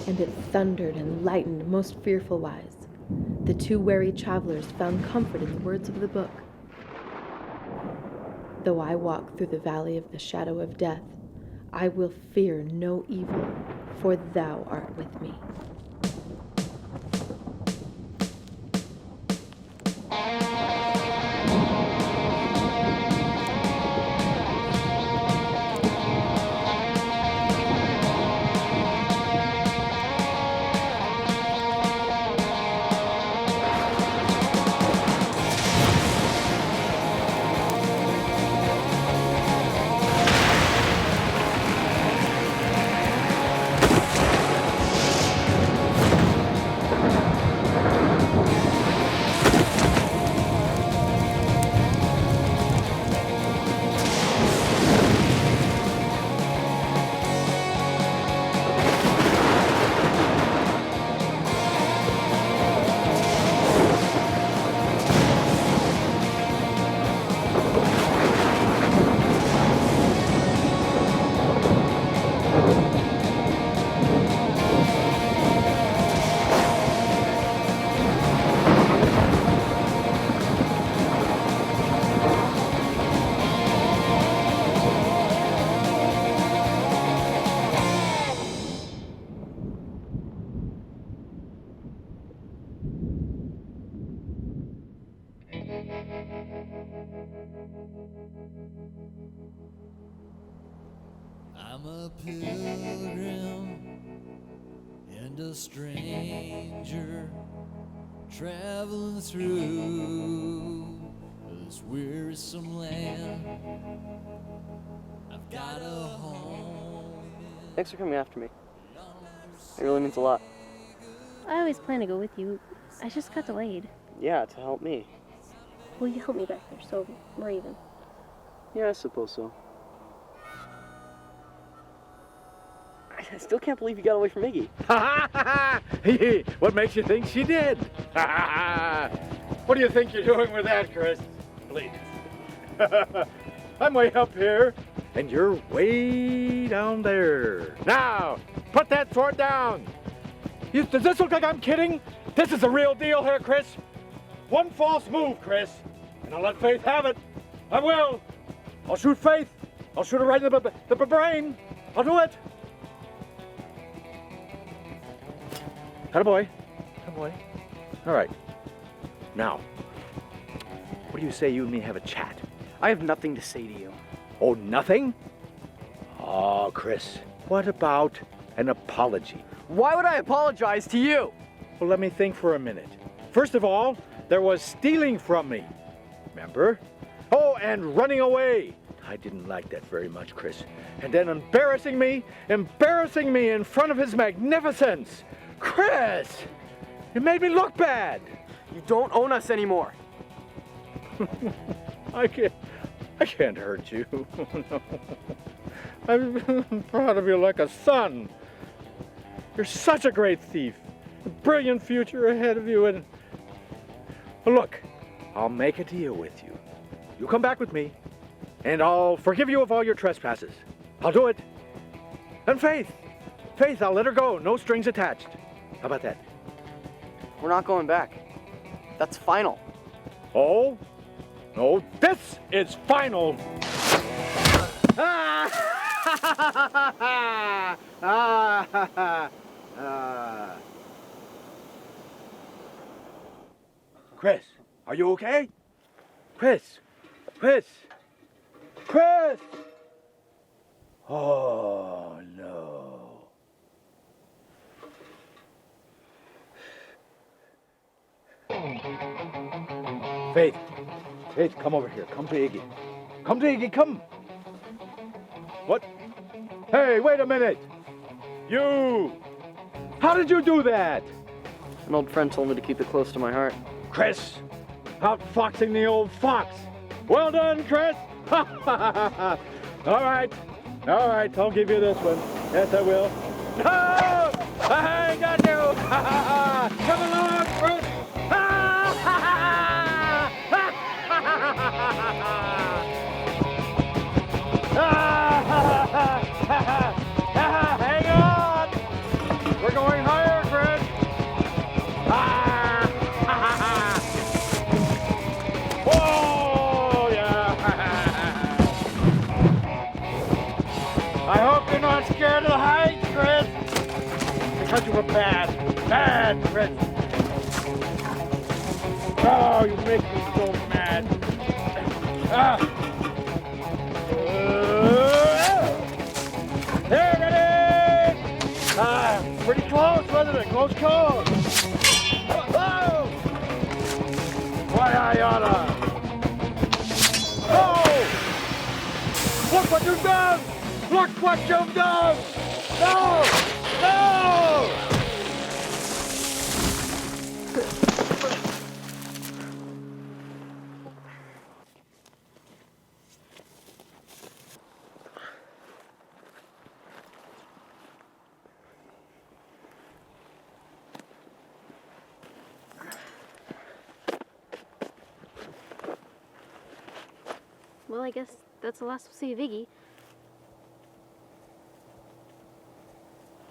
and it thundered and lightened most fearful wise, the two wary travelers found comfort in the words of the book. Though I walk through the valley of the shadow of death, I will fear no evil, for thou art with me. I'm a pilgrim and a stranger traveling through this wearisome land. I've got a home. Thanks for coming after me. It really means a lot. I always plan to go with you. I just got delayed. Yeah, to help me. Will you help me back there so we're even? Yeah, I suppose so. I still can't believe you got away from Iggy. What makes you think she did? What do you think you're doing with that, Chris? Please. I'm way up here, and you're way down there. Now, put that sword down. Does this look like I'm kidding? This is the real deal here, Chris. One false move, Chris, and I'll let Faith have it. I will. I'll shoot Faith. I'll shoot her right in the brain. I'll do it. Attaboy. Attaboy. All right. Now, what do you say you and me have a chat? I have nothing to say to you. Oh, nothing? Oh, Chris, what about an apology? Why would I apologize to you? Well, let me think for a minute. First of all, there was stealing from me. Remember? Oh, and running away. I didn't like that very much, Chris. And then embarrassing me in front of his magnificence. Chris! You made me look bad. You don't own us anymore. I can't hurt you. No. I'm proud of you like a son. You're such a great thief. A brilliant future ahead of you, and well, look, I'll make a deal with you. You come back with me, and I'll forgive you of all your trespasses. I'll do it. And Faith, I'll let her go. No strings attached. How about that? We're not going back. That's final. Oh? No, this is final. Chris, are you okay? Chris! Oh, no. Faith, come over here. Come to Iggy. Come. What? Hey, wait a minute. You! How did you do that? An old friend told me to keep it close to my heart. Chris, outfoxing the old fox. Well done, Chris. All right, I'll give you this one. Yes, I will. No! I got you! Come along, Chris! Hang on! We're going higher, Chris! Oh, yeah! I hope you're not scared of the heights, Chris! Because you were bad, Chris! Oh, you make me so mad! There it is! Pretty close, wasn't it? Close call! Oh! Why, I oughta... Oh! Look what you've done! Look what you've done! No! No! Well, I guess that's the last we'll see of Iggy.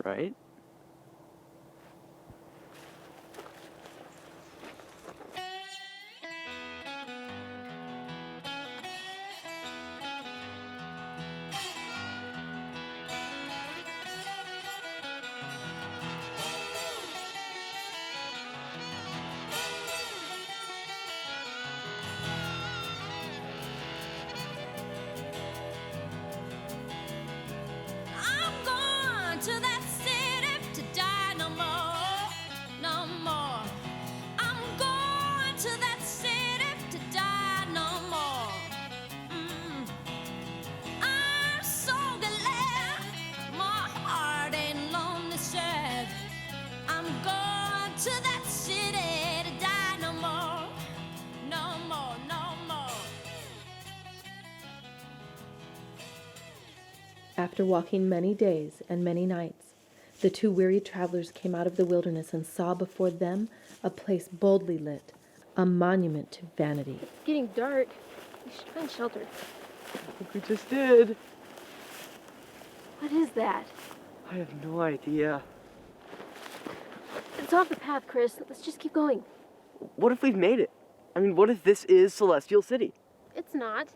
Right? I'm going to that city After walking many days and many nights, the two weary travelers came out of the wilderness and saw before them a place boldly lit, a monument to vanity. It's getting dark. We should find shelter. I think we just did. What is that? I have no idea. It's off the path, Chris. Let's just keep going. What if we've made it? I mean, what if this is Celestial City? It's not.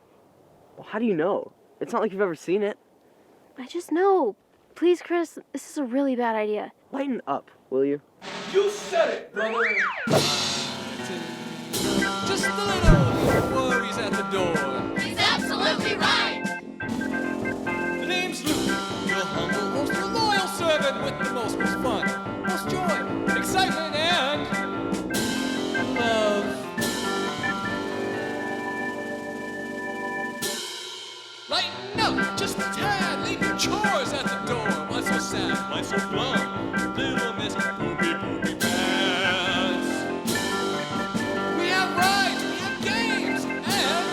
Well, how do you know? It's not like you've ever seen it. I just know. Please, Chris, this is a really bad idea. Lighten up, will you? You said it, brother. Just a little worries at the door. He's absolutely right. The name's Luke, your humble host, your loyal servant with the most fun, most joy, excitement, and love. Lighten up, just a tad, leave your chores at the door. Why so sad, why so glum? Little Miss Poopy Pants. We have rides, we have games, and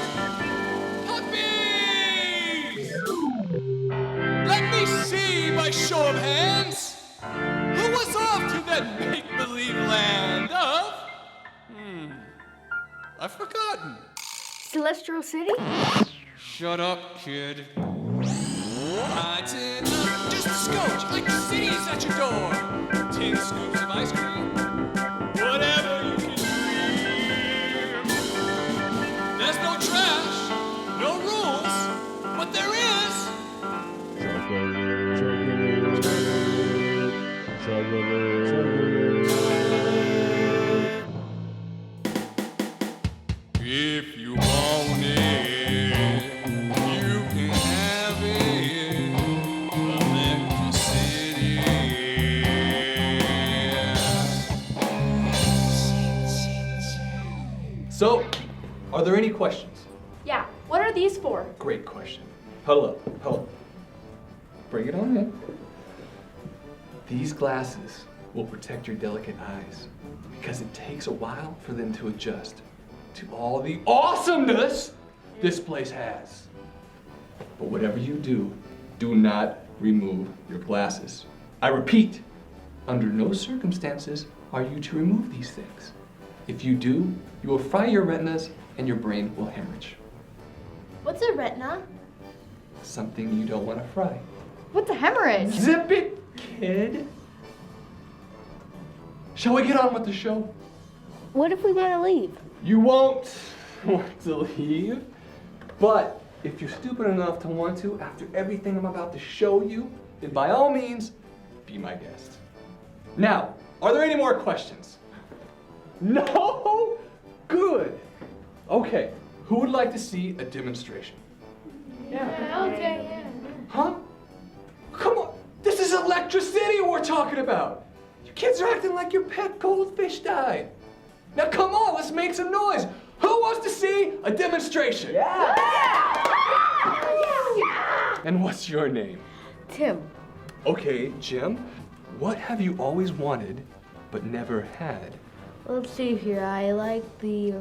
puppies! Let me see by show of hands. Who was off to that make-believe land of? I've forgotten. Celestial City? Shut up, kid. Lighten up, just a scotch, like the city's at your door. 10 scoops of ice cream, whatever you can dream. There's no trash, no rules, but there is. If you want it, you can have it. Electricity. So, are there any questions? Yeah, what are these for? Great question. Huddle up, huddle up. Bring it on in. These glasses will protect your delicate eyes because it takes a while for them to adjust to all the awesomeness this place has. But whatever you do, do not remove your glasses. I repeat, under no circumstances are you to remove these things. If you do, you will fry your retinas and your brain will hemorrhage. What's a retina? Something you don't want to fry. What's a hemorrhage? Zip it, kid. Shall we get on with the show? What if we want to leave? You won't want to leave, but if you're stupid enough to want to, after everything I'm about to show you, then by all means, be my guest. Now, are there any more questions? No? Good. Okay, who would like to see a demonstration? Yeah, okay. Huh? Come on, this is electricity we're talking about. You kids are acting like your pet goldfish died. Now come on, let's make some noise. Who wants to see a demonstration? Yeah! And what's your name? Tim. Okay, Jim, what have you always wanted but never had? Let's see here. I like the,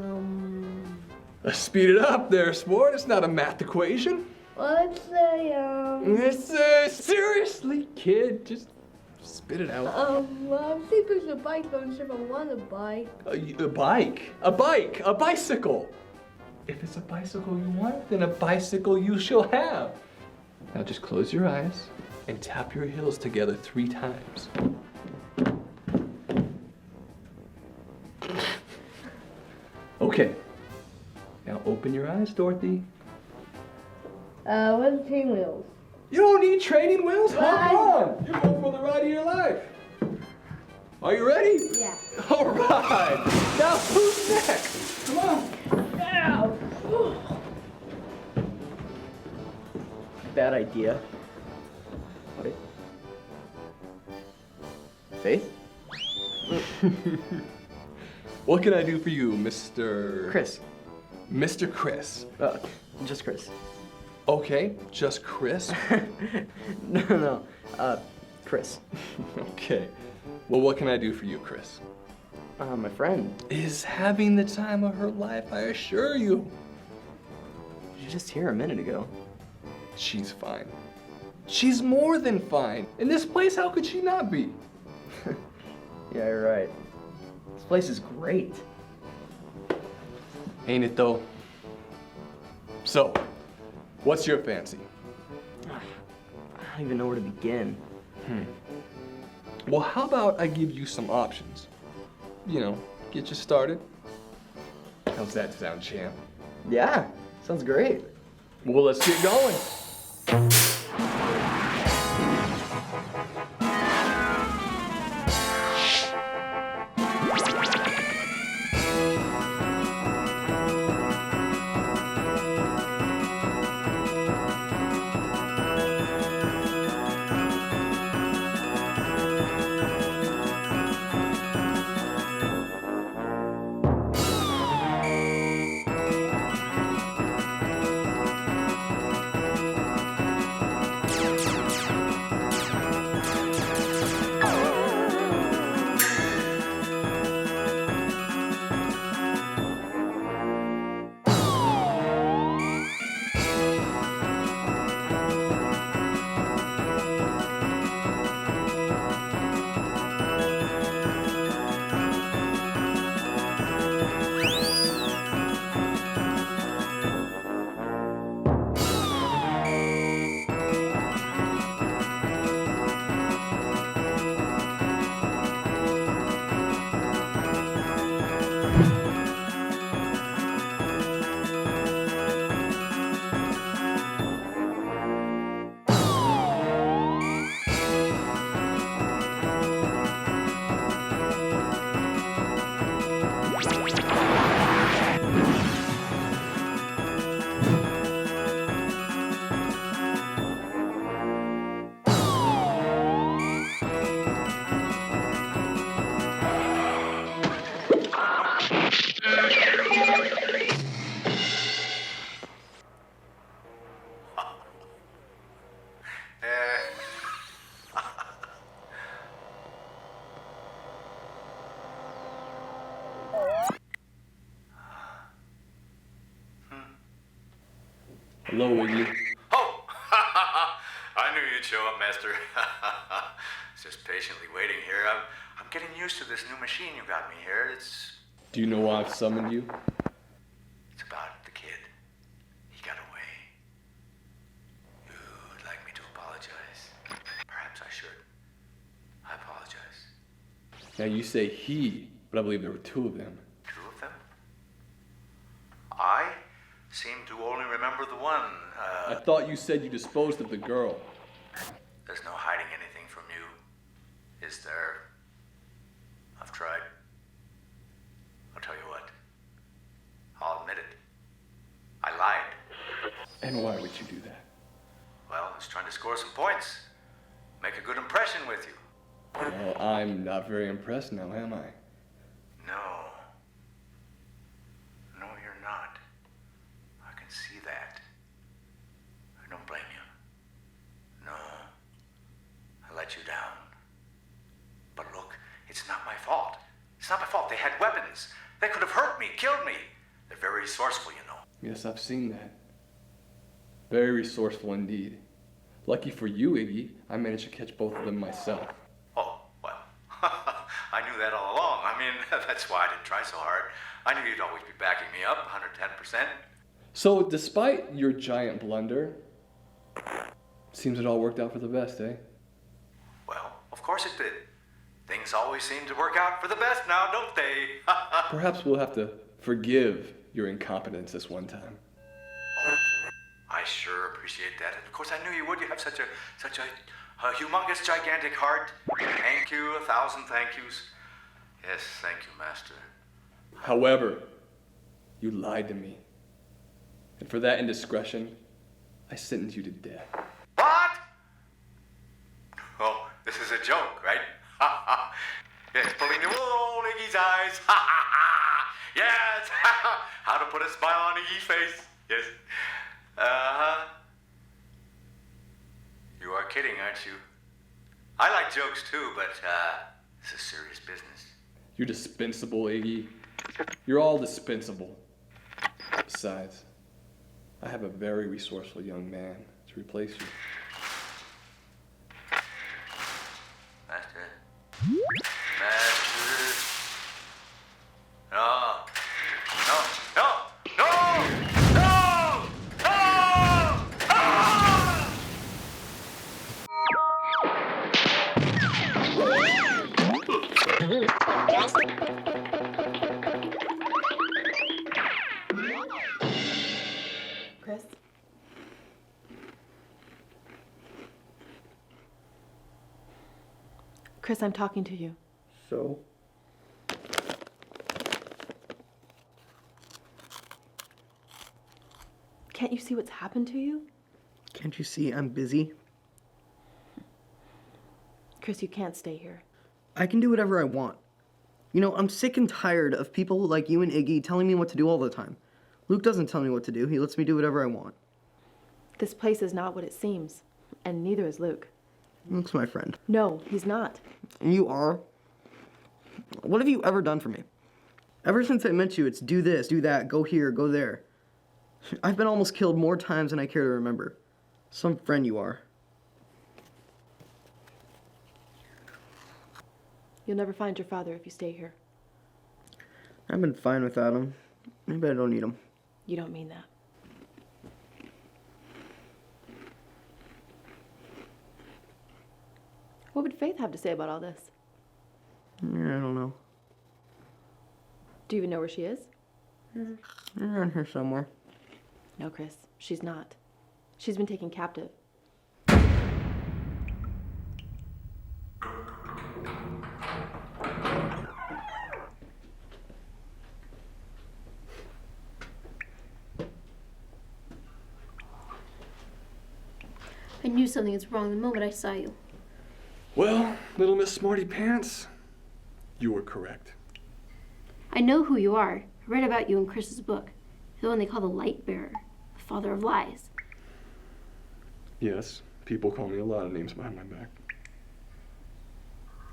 Speed it up there, sport. It's not a math equation. let's say, Seriously, kid, just spit it out. I think there's a bike ownership. I want a bike. A bike? A bicycle. If it's a bicycle you want, then a bicycle you shall have. Now just close your eyes and tap your heels together 3 times. Okay. Now open your eyes, Dorothy. What's the wheels? You don't need training wheels? Hop on! You're going for the ride of your life. Are you ready? Yeah. All right. Now who's next? Come on. Ow. Bad idea. What? Faith? What can I do for you, Mr. Chris. Mr. Chris. Just Chris. Okay, just Chris? No, Chris. Okay. Well, what can I do for you, Chris? My friend. Is having the time of her life, I assure you. She was just here a minute ago. She's fine. She's more than fine. In this place, how could she not be? Yeah, you're right. This place is great. Ain't it though? So, what's your fancy? I don't even know where to begin. Well, how about I give you some options? You know, get you started. How's that sound, champ? Yeah, sounds great. Well, let's get going. Hello, Iggy. Oh! I knew you'd show up, Master. Just patiently waiting here. I'm getting used to this new machine you got me here. Do you know why I've summoned you? It's about the kid. He got away. You'd like me to apologize? Perhaps I should. I apologize. Now you say he, but I believe there were two of them. Two of them? I seem to only remember the one. I thought you said you disposed of the girl. There's no hiding anything from you, is there? I've tried. I'll tell you what. I'll admit it. I lied. And why would you do that? Well, I was trying to score some points. Make a good impression with you. Well, I'm not very impressed now, am I? No. No, you're not. I can see that. I don't blame you. No. I let you down. But look, it's not my fault. It's not my fault. They had weapons. They could have hurt me, killed me. They're very resourceful, you know. Yes, I've seen that. Very resourceful indeed. Lucky for you, Iggy, I managed to catch both of them myself. Oh, well, I knew that all along. I mean, that's why I didn't try so hard. I knew you'd always be backing me up, 110%. So, despite your giant blunder, seems it all worked out for the best, eh? Well, of course it did. Things always seem to work out for the best now, don't they? Perhaps we'll have to forgive your incompetence this one time. I sure appreciate that. Of course, I knew you would. You have such a humongous, gigantic heart. Thank you, 1,000 thank yous. Yes, thank you, Master. However, you lied to me. And for that indiscretion, I sentenced you to death. What? Oh, this is a joke, right? Yes, pulling the wool on Iggy's eyes. Yes, how to put a smile on Iggy's face. Yes. Uh-huh. You are kidding, aren't you? I like jokes too, but this is serious business. You're dispensable, Iggy. You're all dispensable. Besides, I have a very resourceful young man to replace you. Chris, I'm talking to you. So? Can't you see what's happened to you? Can't you see I'm busy? Chris, you can't stay here. I can do whatever I want. You know, I'm sick and tired of people like you and Iggy telling me what to do all the time. Luke doesn't tell me what to do. He lets me do whatever I want. This place is not what it seems, and neither is Luke. Luke's my friend. No, he's not. You are? What have you ever done for me? Ever since I met you, it's do this, do that, go here, go there. I've been almost killed more times than I care to remember. Some friend you are. You'll never find your father if you stay here. I've been fine without him. Maybe I don't need him. You don't mean that. What would Faith have to say about all this? Yeah, I don't know. Do you even know where she is? Around here somewhere. No, Chris, she's not. She's been taken captive. I knew something was wrong the moment I saw you. Well, little Miss Smarty Pants, you were correct. I know who you are. I read about you in Chris's book. You're the one they call the Light Bearer, the father of lies. Yes, people call me a lot of names behind my back.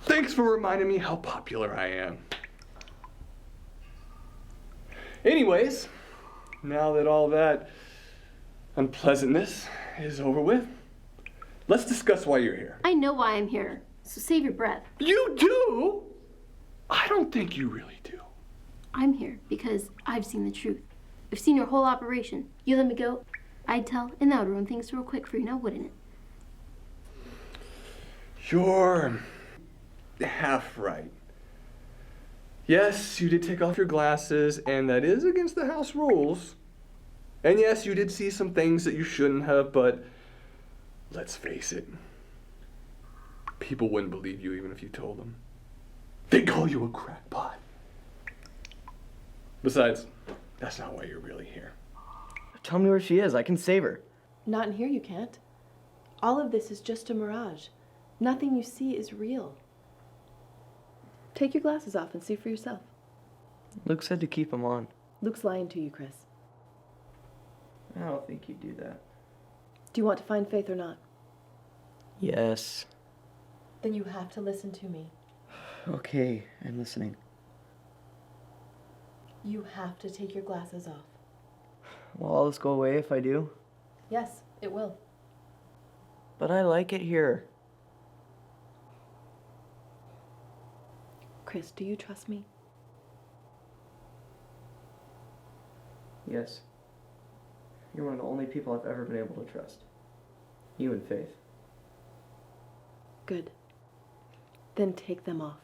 Thanks for reminding me how popular I am. Anyways, now that all that unpleasantness is over with, let's discuss why you're here. I know why I'm here, so save your breath. You do? I don't think you really do. I'm here because I've seen the truth. I've seen your whole operation. You let me go, I'd tell, and that would ruin things real quick for you now, wouldn't it? You're half right. Yes, you did take off your glasses, and that is against the house rules. And yes, you did see some things that you shouldn't have, but let's face it. People wouldn't believe you even if you told them. They'd call you a crackpot. Besides, that's not why you're really here. Tell me where she is. I can save her. Not in here, you can't. All of this is just a mirage. Nothing you see is real. Take your glasses off and see for yourself. Luke said to keep them on. Luke's lying to you, Chris. I don't think you'd do that. Do you want to find Faith or not? Yes. Then you have to listen to me. Okay, I'm listening. You have to take your glasses off. Will all this go away if I do? Yes, it will. But I like it here. Chris, do you trust me? Yes. You're one of the only people I've ever been able to trust. You and Faith. Good. Then take them off.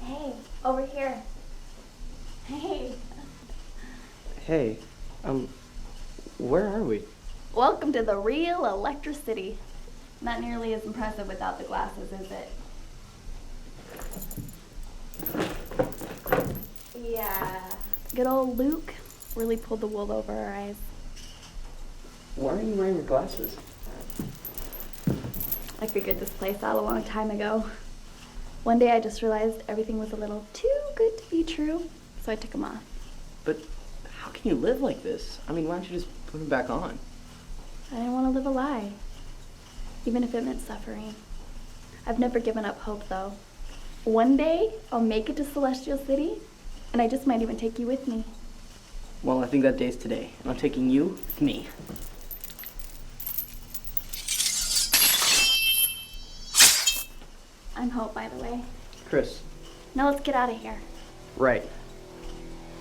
Hey, over here. Hey. Hey, where are we? Welcome to the real electricity. Not nearly as impressive without the glasses, is it? Yeah. Good old Luke really pulled the wool over our eyes. Why are you wearing your glasses? I figured this place out a long time ago. One day I just realized everything was a little too good to be true, so I took them off. But how can you live like this? I mean, why don't you just put them back on? I didn't want to live a lie, even if it meant suffering. I've never given up hope, though. One day, I'll make it to Celestial City, and I just might even take you with me. Well, I think that day's today, and I'm taking you with me. I'm Hope, by the way. Chris. Now let's get out of here. Right.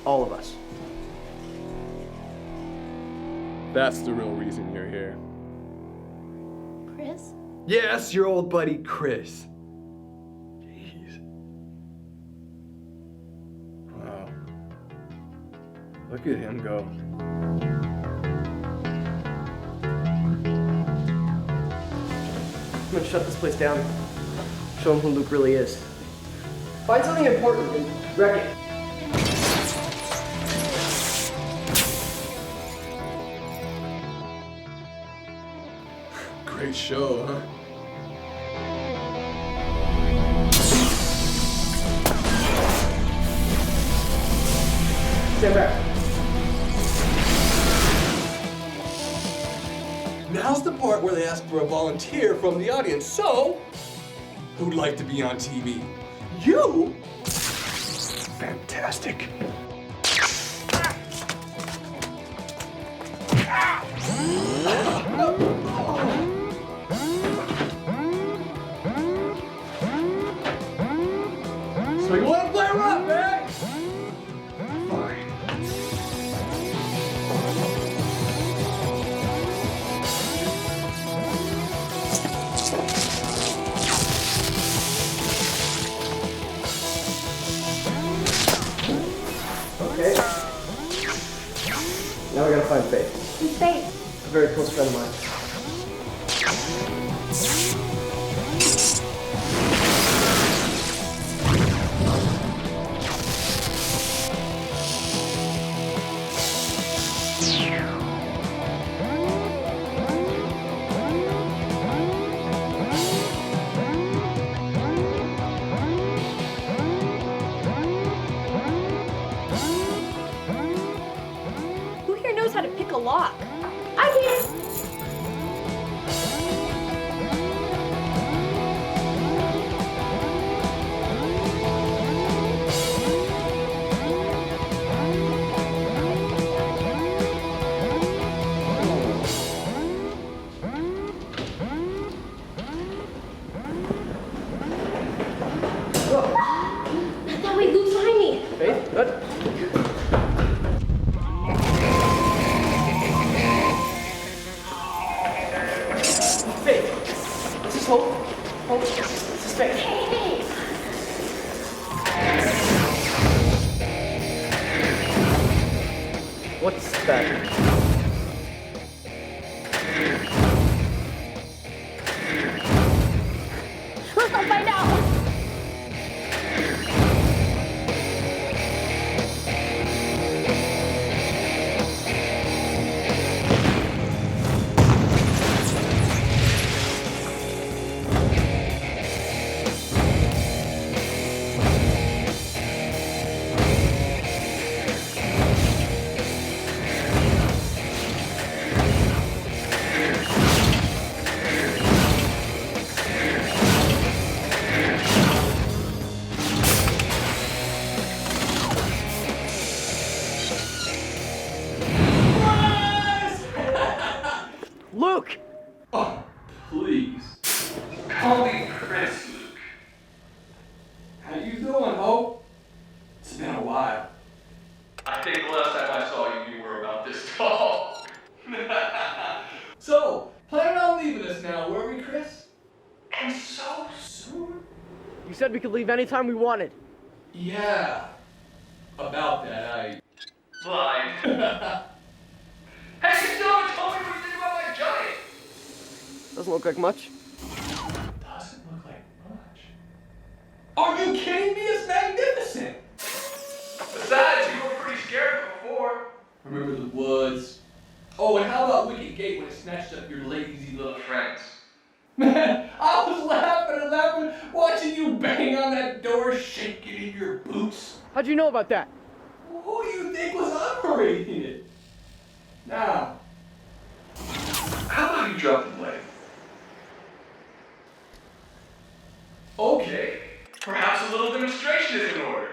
All of us. That's the real reason you're here. Chris? Yes, your old buddy Chris. Jeez. Wow. Look at him go. I'm gonna shut this place down. Show him who Luke really is. Find something important and wreck it. Great show, huh? Stand back. Now's the part where they ask for a volunteer from the audience. So, who'd like to be on TV? You? Fantastic. So you want to play rough, eh? Fine. Okay. Now we gotta find Faith. Who's Faith? A very close friend of mine. Who here knows how to pick a lock? I did. That way, Luke's behind me. Faith, good. Faith, this is Hope. Hope, this is Faith. Hey! What's that? Let's go find out. Luke! Oh, please. Call me Chris, Luke. How you doing, Hope? It's been a while. I think the last time I saw you, you were about this tall. So, planning on leaving us now, were we, Chris? And so soon? You said we could leave anytime we wanted. Yeah. About that, I lied. Hey, you still haven't told me what you think about my giant. Doesn't look like much. Doesn't look like much. Are you kidding me? It's magnificent. Besides, you were pretty scared before. Remember the woods? Oh, and how about Wicket Gate when it snatched up your lazy little friends? Man, I was laughing and laughing watching you bang on that door, shaking in your boots. How'd you know about that? Who do you think was operating it? Now, how about you drop the blame? Okay, perhaps a little demonstration is in order.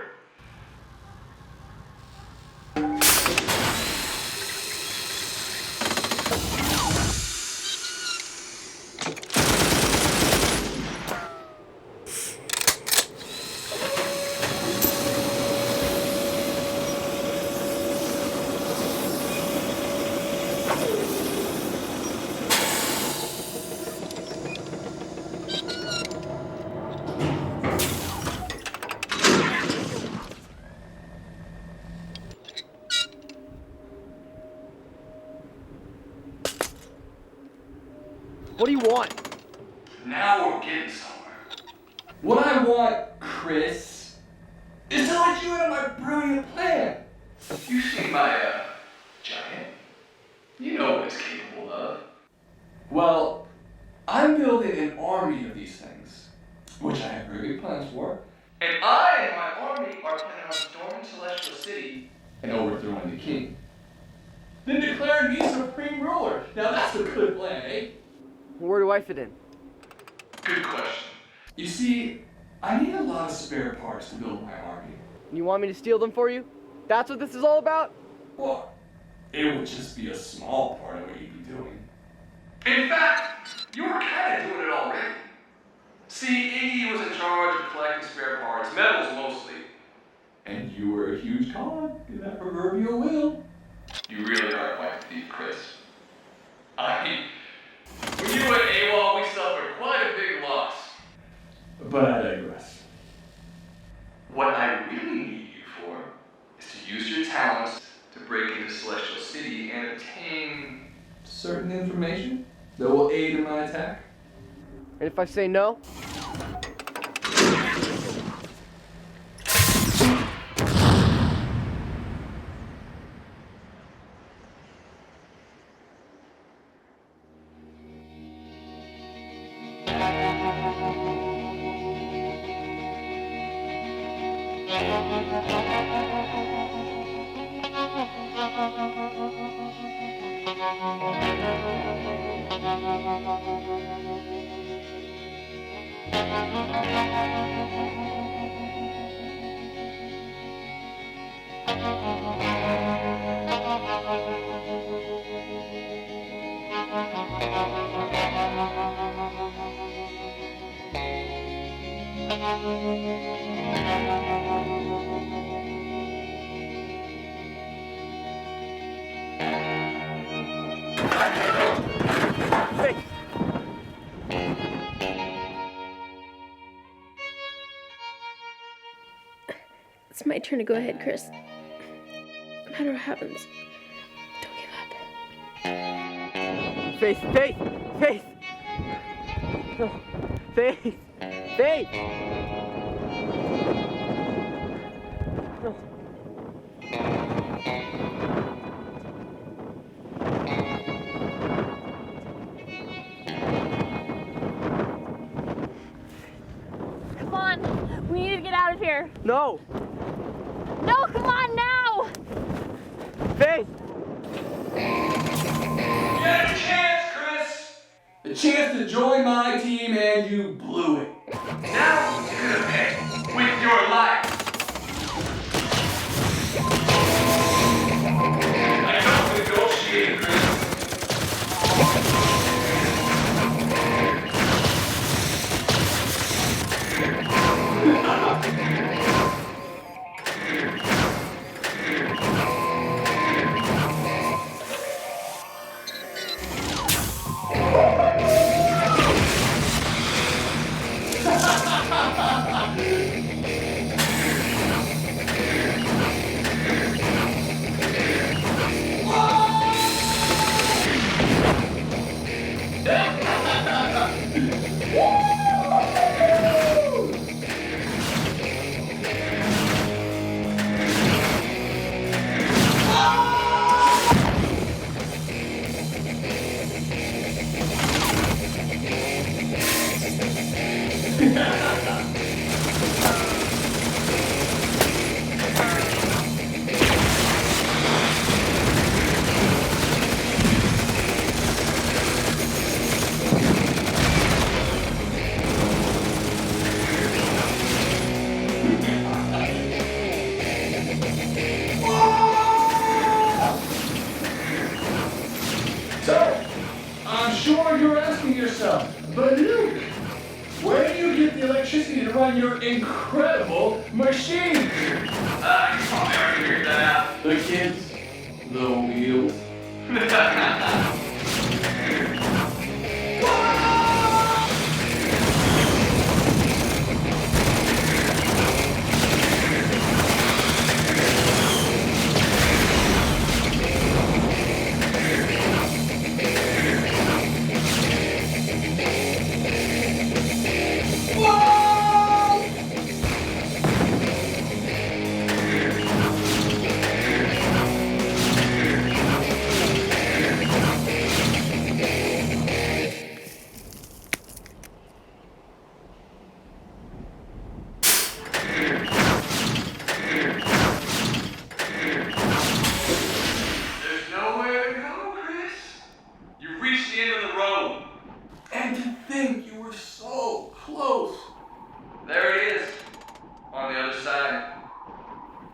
What do you want? Now we're getting somewhere. What I want, Chris, is to let you in on my brilliant plan. You see my, giant? You know what it's capable of. Well, I'm building an army of these things, which I have very big plans for. And I and my army are planning on storming Celestial City and overthrowing the king. Then declaring me supreme ruler. Now that's a good plan, eh? Where do I fit in? Good question. You see, I need a lot of spare parts to build my army. You want me to steal them for you? That's what this is all about? Well, it would just be a small part of what you'd be doing. In fact, you were kind of doing it already. See, Iggy was in charge of collecting spare parts, metals mostly. And you were a huge cog in that proverbial wheel. You really are quite the thief, Chris. I mean, when you went AWOL, we suffered quite a big loss. But I digress. What I really need you for is to use your talents to break into Celestial City and obtain certain information that will aid in my attack. And if I say no? It's my turn to go ahead, Chris. No matter what happens, don't give up. Faith, Faith, Faith! No, Faith, Faith! No. Come on, we need to get out of here. No! No, come on now! Faith! You had a chance, Chris! The chance to join my team and you blew it. Now you're gonna pay with your life. I don't negotiate, Chris. So, I'm sure you're asking yourself, but Luke, where do you get the electricity to run your incredible machine? You probably already figured that out. The kids, the wheels.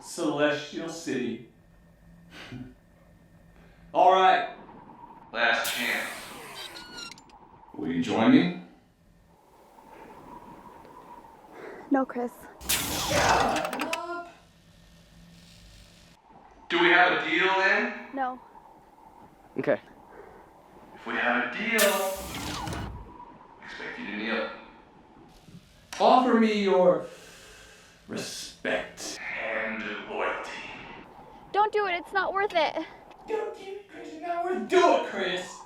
celestial city. All right, last chance. Will you join me? No, Chris. Do we have a deal then? No. Okay. If we have a deal, I expect you to kneel. Offer me your respect and loyalty. Don't do it. It's not worth it. Don't do it, Chris. It's not worth. Do it, Chris.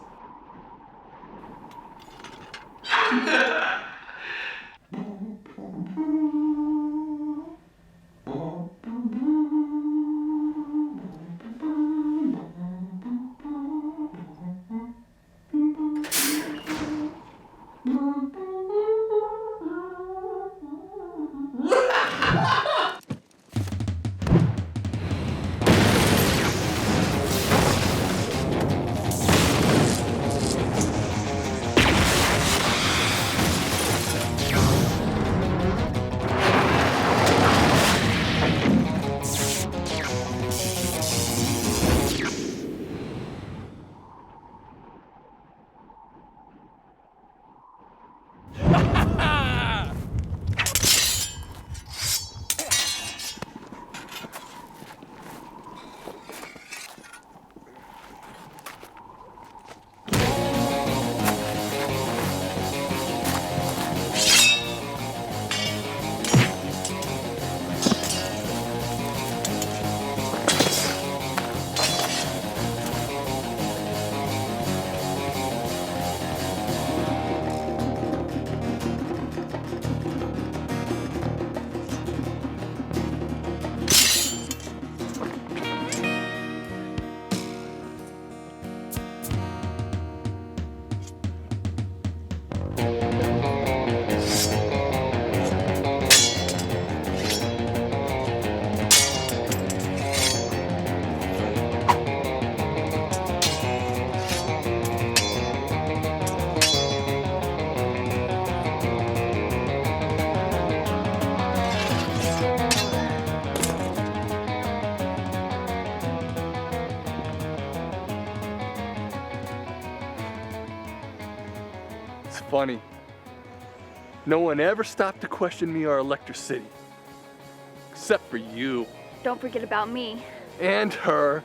Funny. No one ever stopped to question me or electricity. Except for you. Don't forget about me. And her.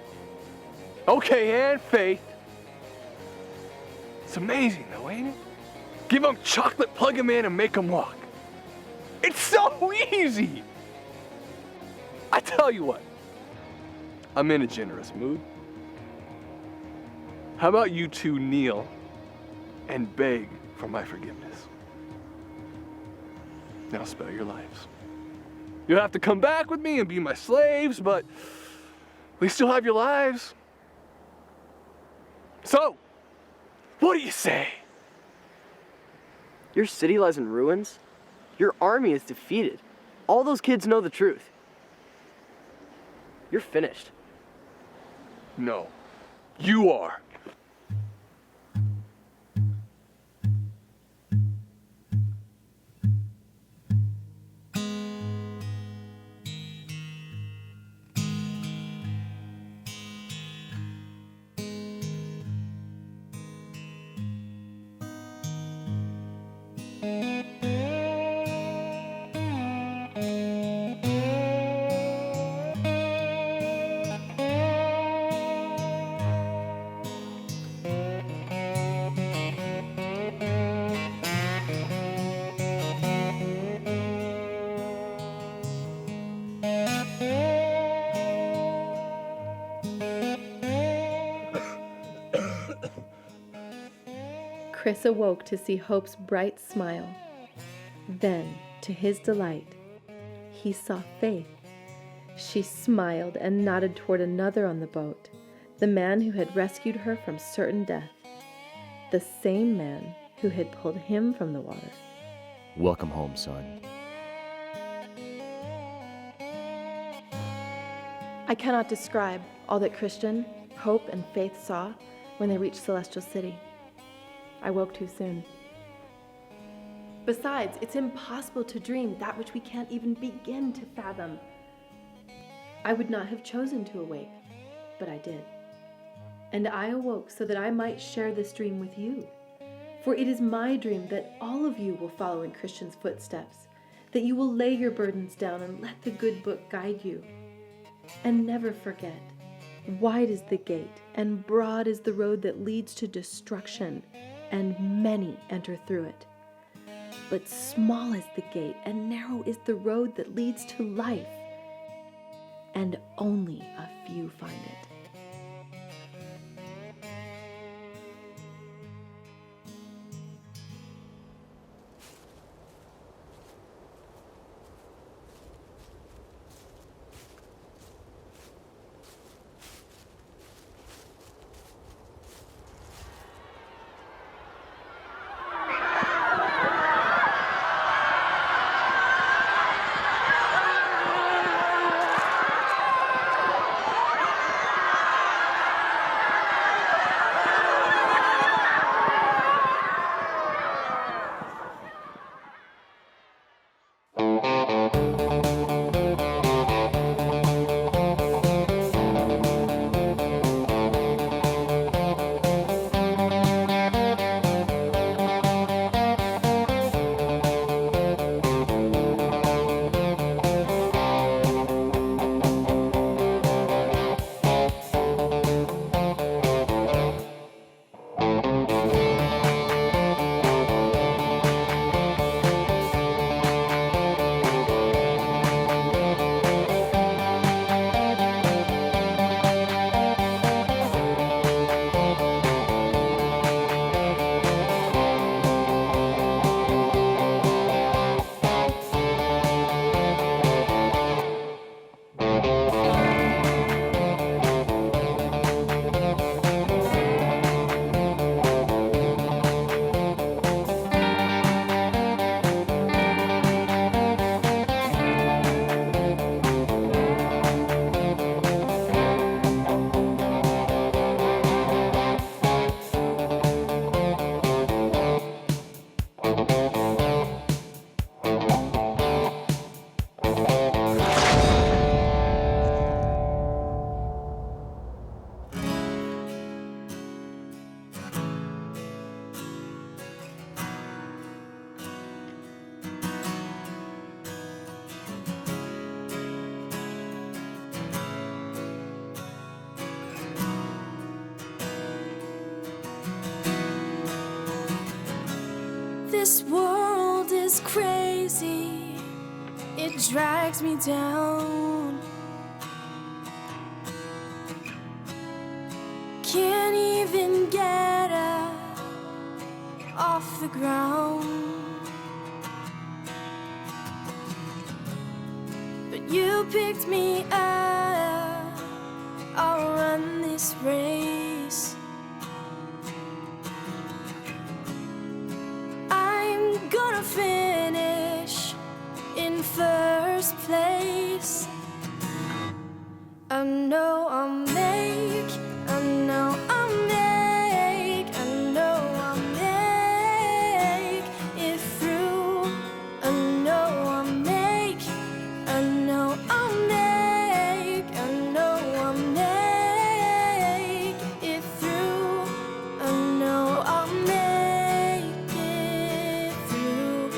Okay, and Faith. It's amazing though, ain't it? Give them chocolate, plug them in, and make them walk. It's so easy. I tell you what. I'm in a generous mood. How about you two kneel and beg for my forgiveness? Now spare your lives. You'll have to come back with me and be my slaves, but at least you'll have your lives. So, what do you say? Your city lies in ruins. Your army is defeated. All those kids know the truth. You're finished. No, you are. Chris awoke to see Hope's bright smile. Then, to his delight, he saw Faith. She smiled and nodded toward another on the boat, the man who had rescued her from certain death, the same man who had pulled him from the water. Welcome home, son. I cannot describe all that Christian, Hope, and Faith saw when they reached Celestial City. I woke too soon. Besides, it's impossible to dream that which we can't even begin to fathom. I would not have chosen to awake, but I did. And I awoke so that I might share this dream with you. For it is my dream that all of you will follow in Christian's footsteps, that you will lay your burdens down and let the good book guide you. And never forget, wide is the gate and broad is the road that leads to destruction, and many enter through it. But small is the gate and narrow is the road that leads to life, and only a few find it. This world is crazy, it drags me down. Can't even get up off the ground. But you picked me up, I'll run this race. I'm gonna finish in first place. I know I'll make, I know I'll make, I know I'll make it through. I know I'll make, I know I'll make, I know I'll make it through. I know I'll make it through.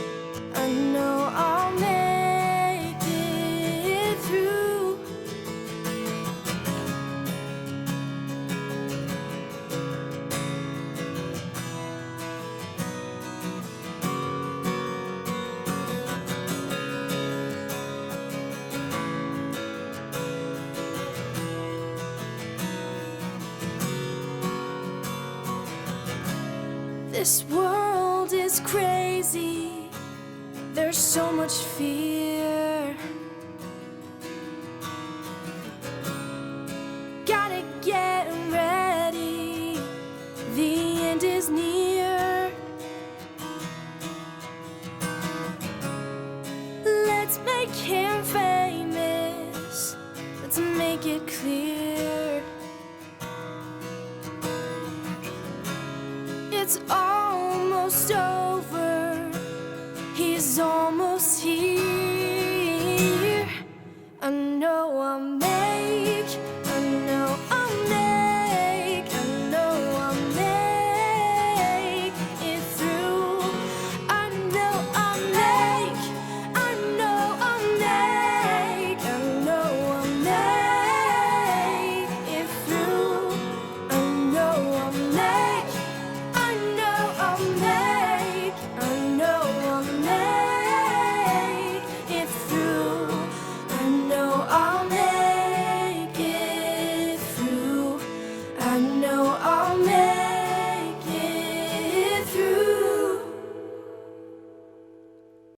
I know I'll make it through. This world is crazy, there's so much fear. Gotta get ready, the end is near. Let's make him famous, let's make it clear. It's almost over, he's almost here.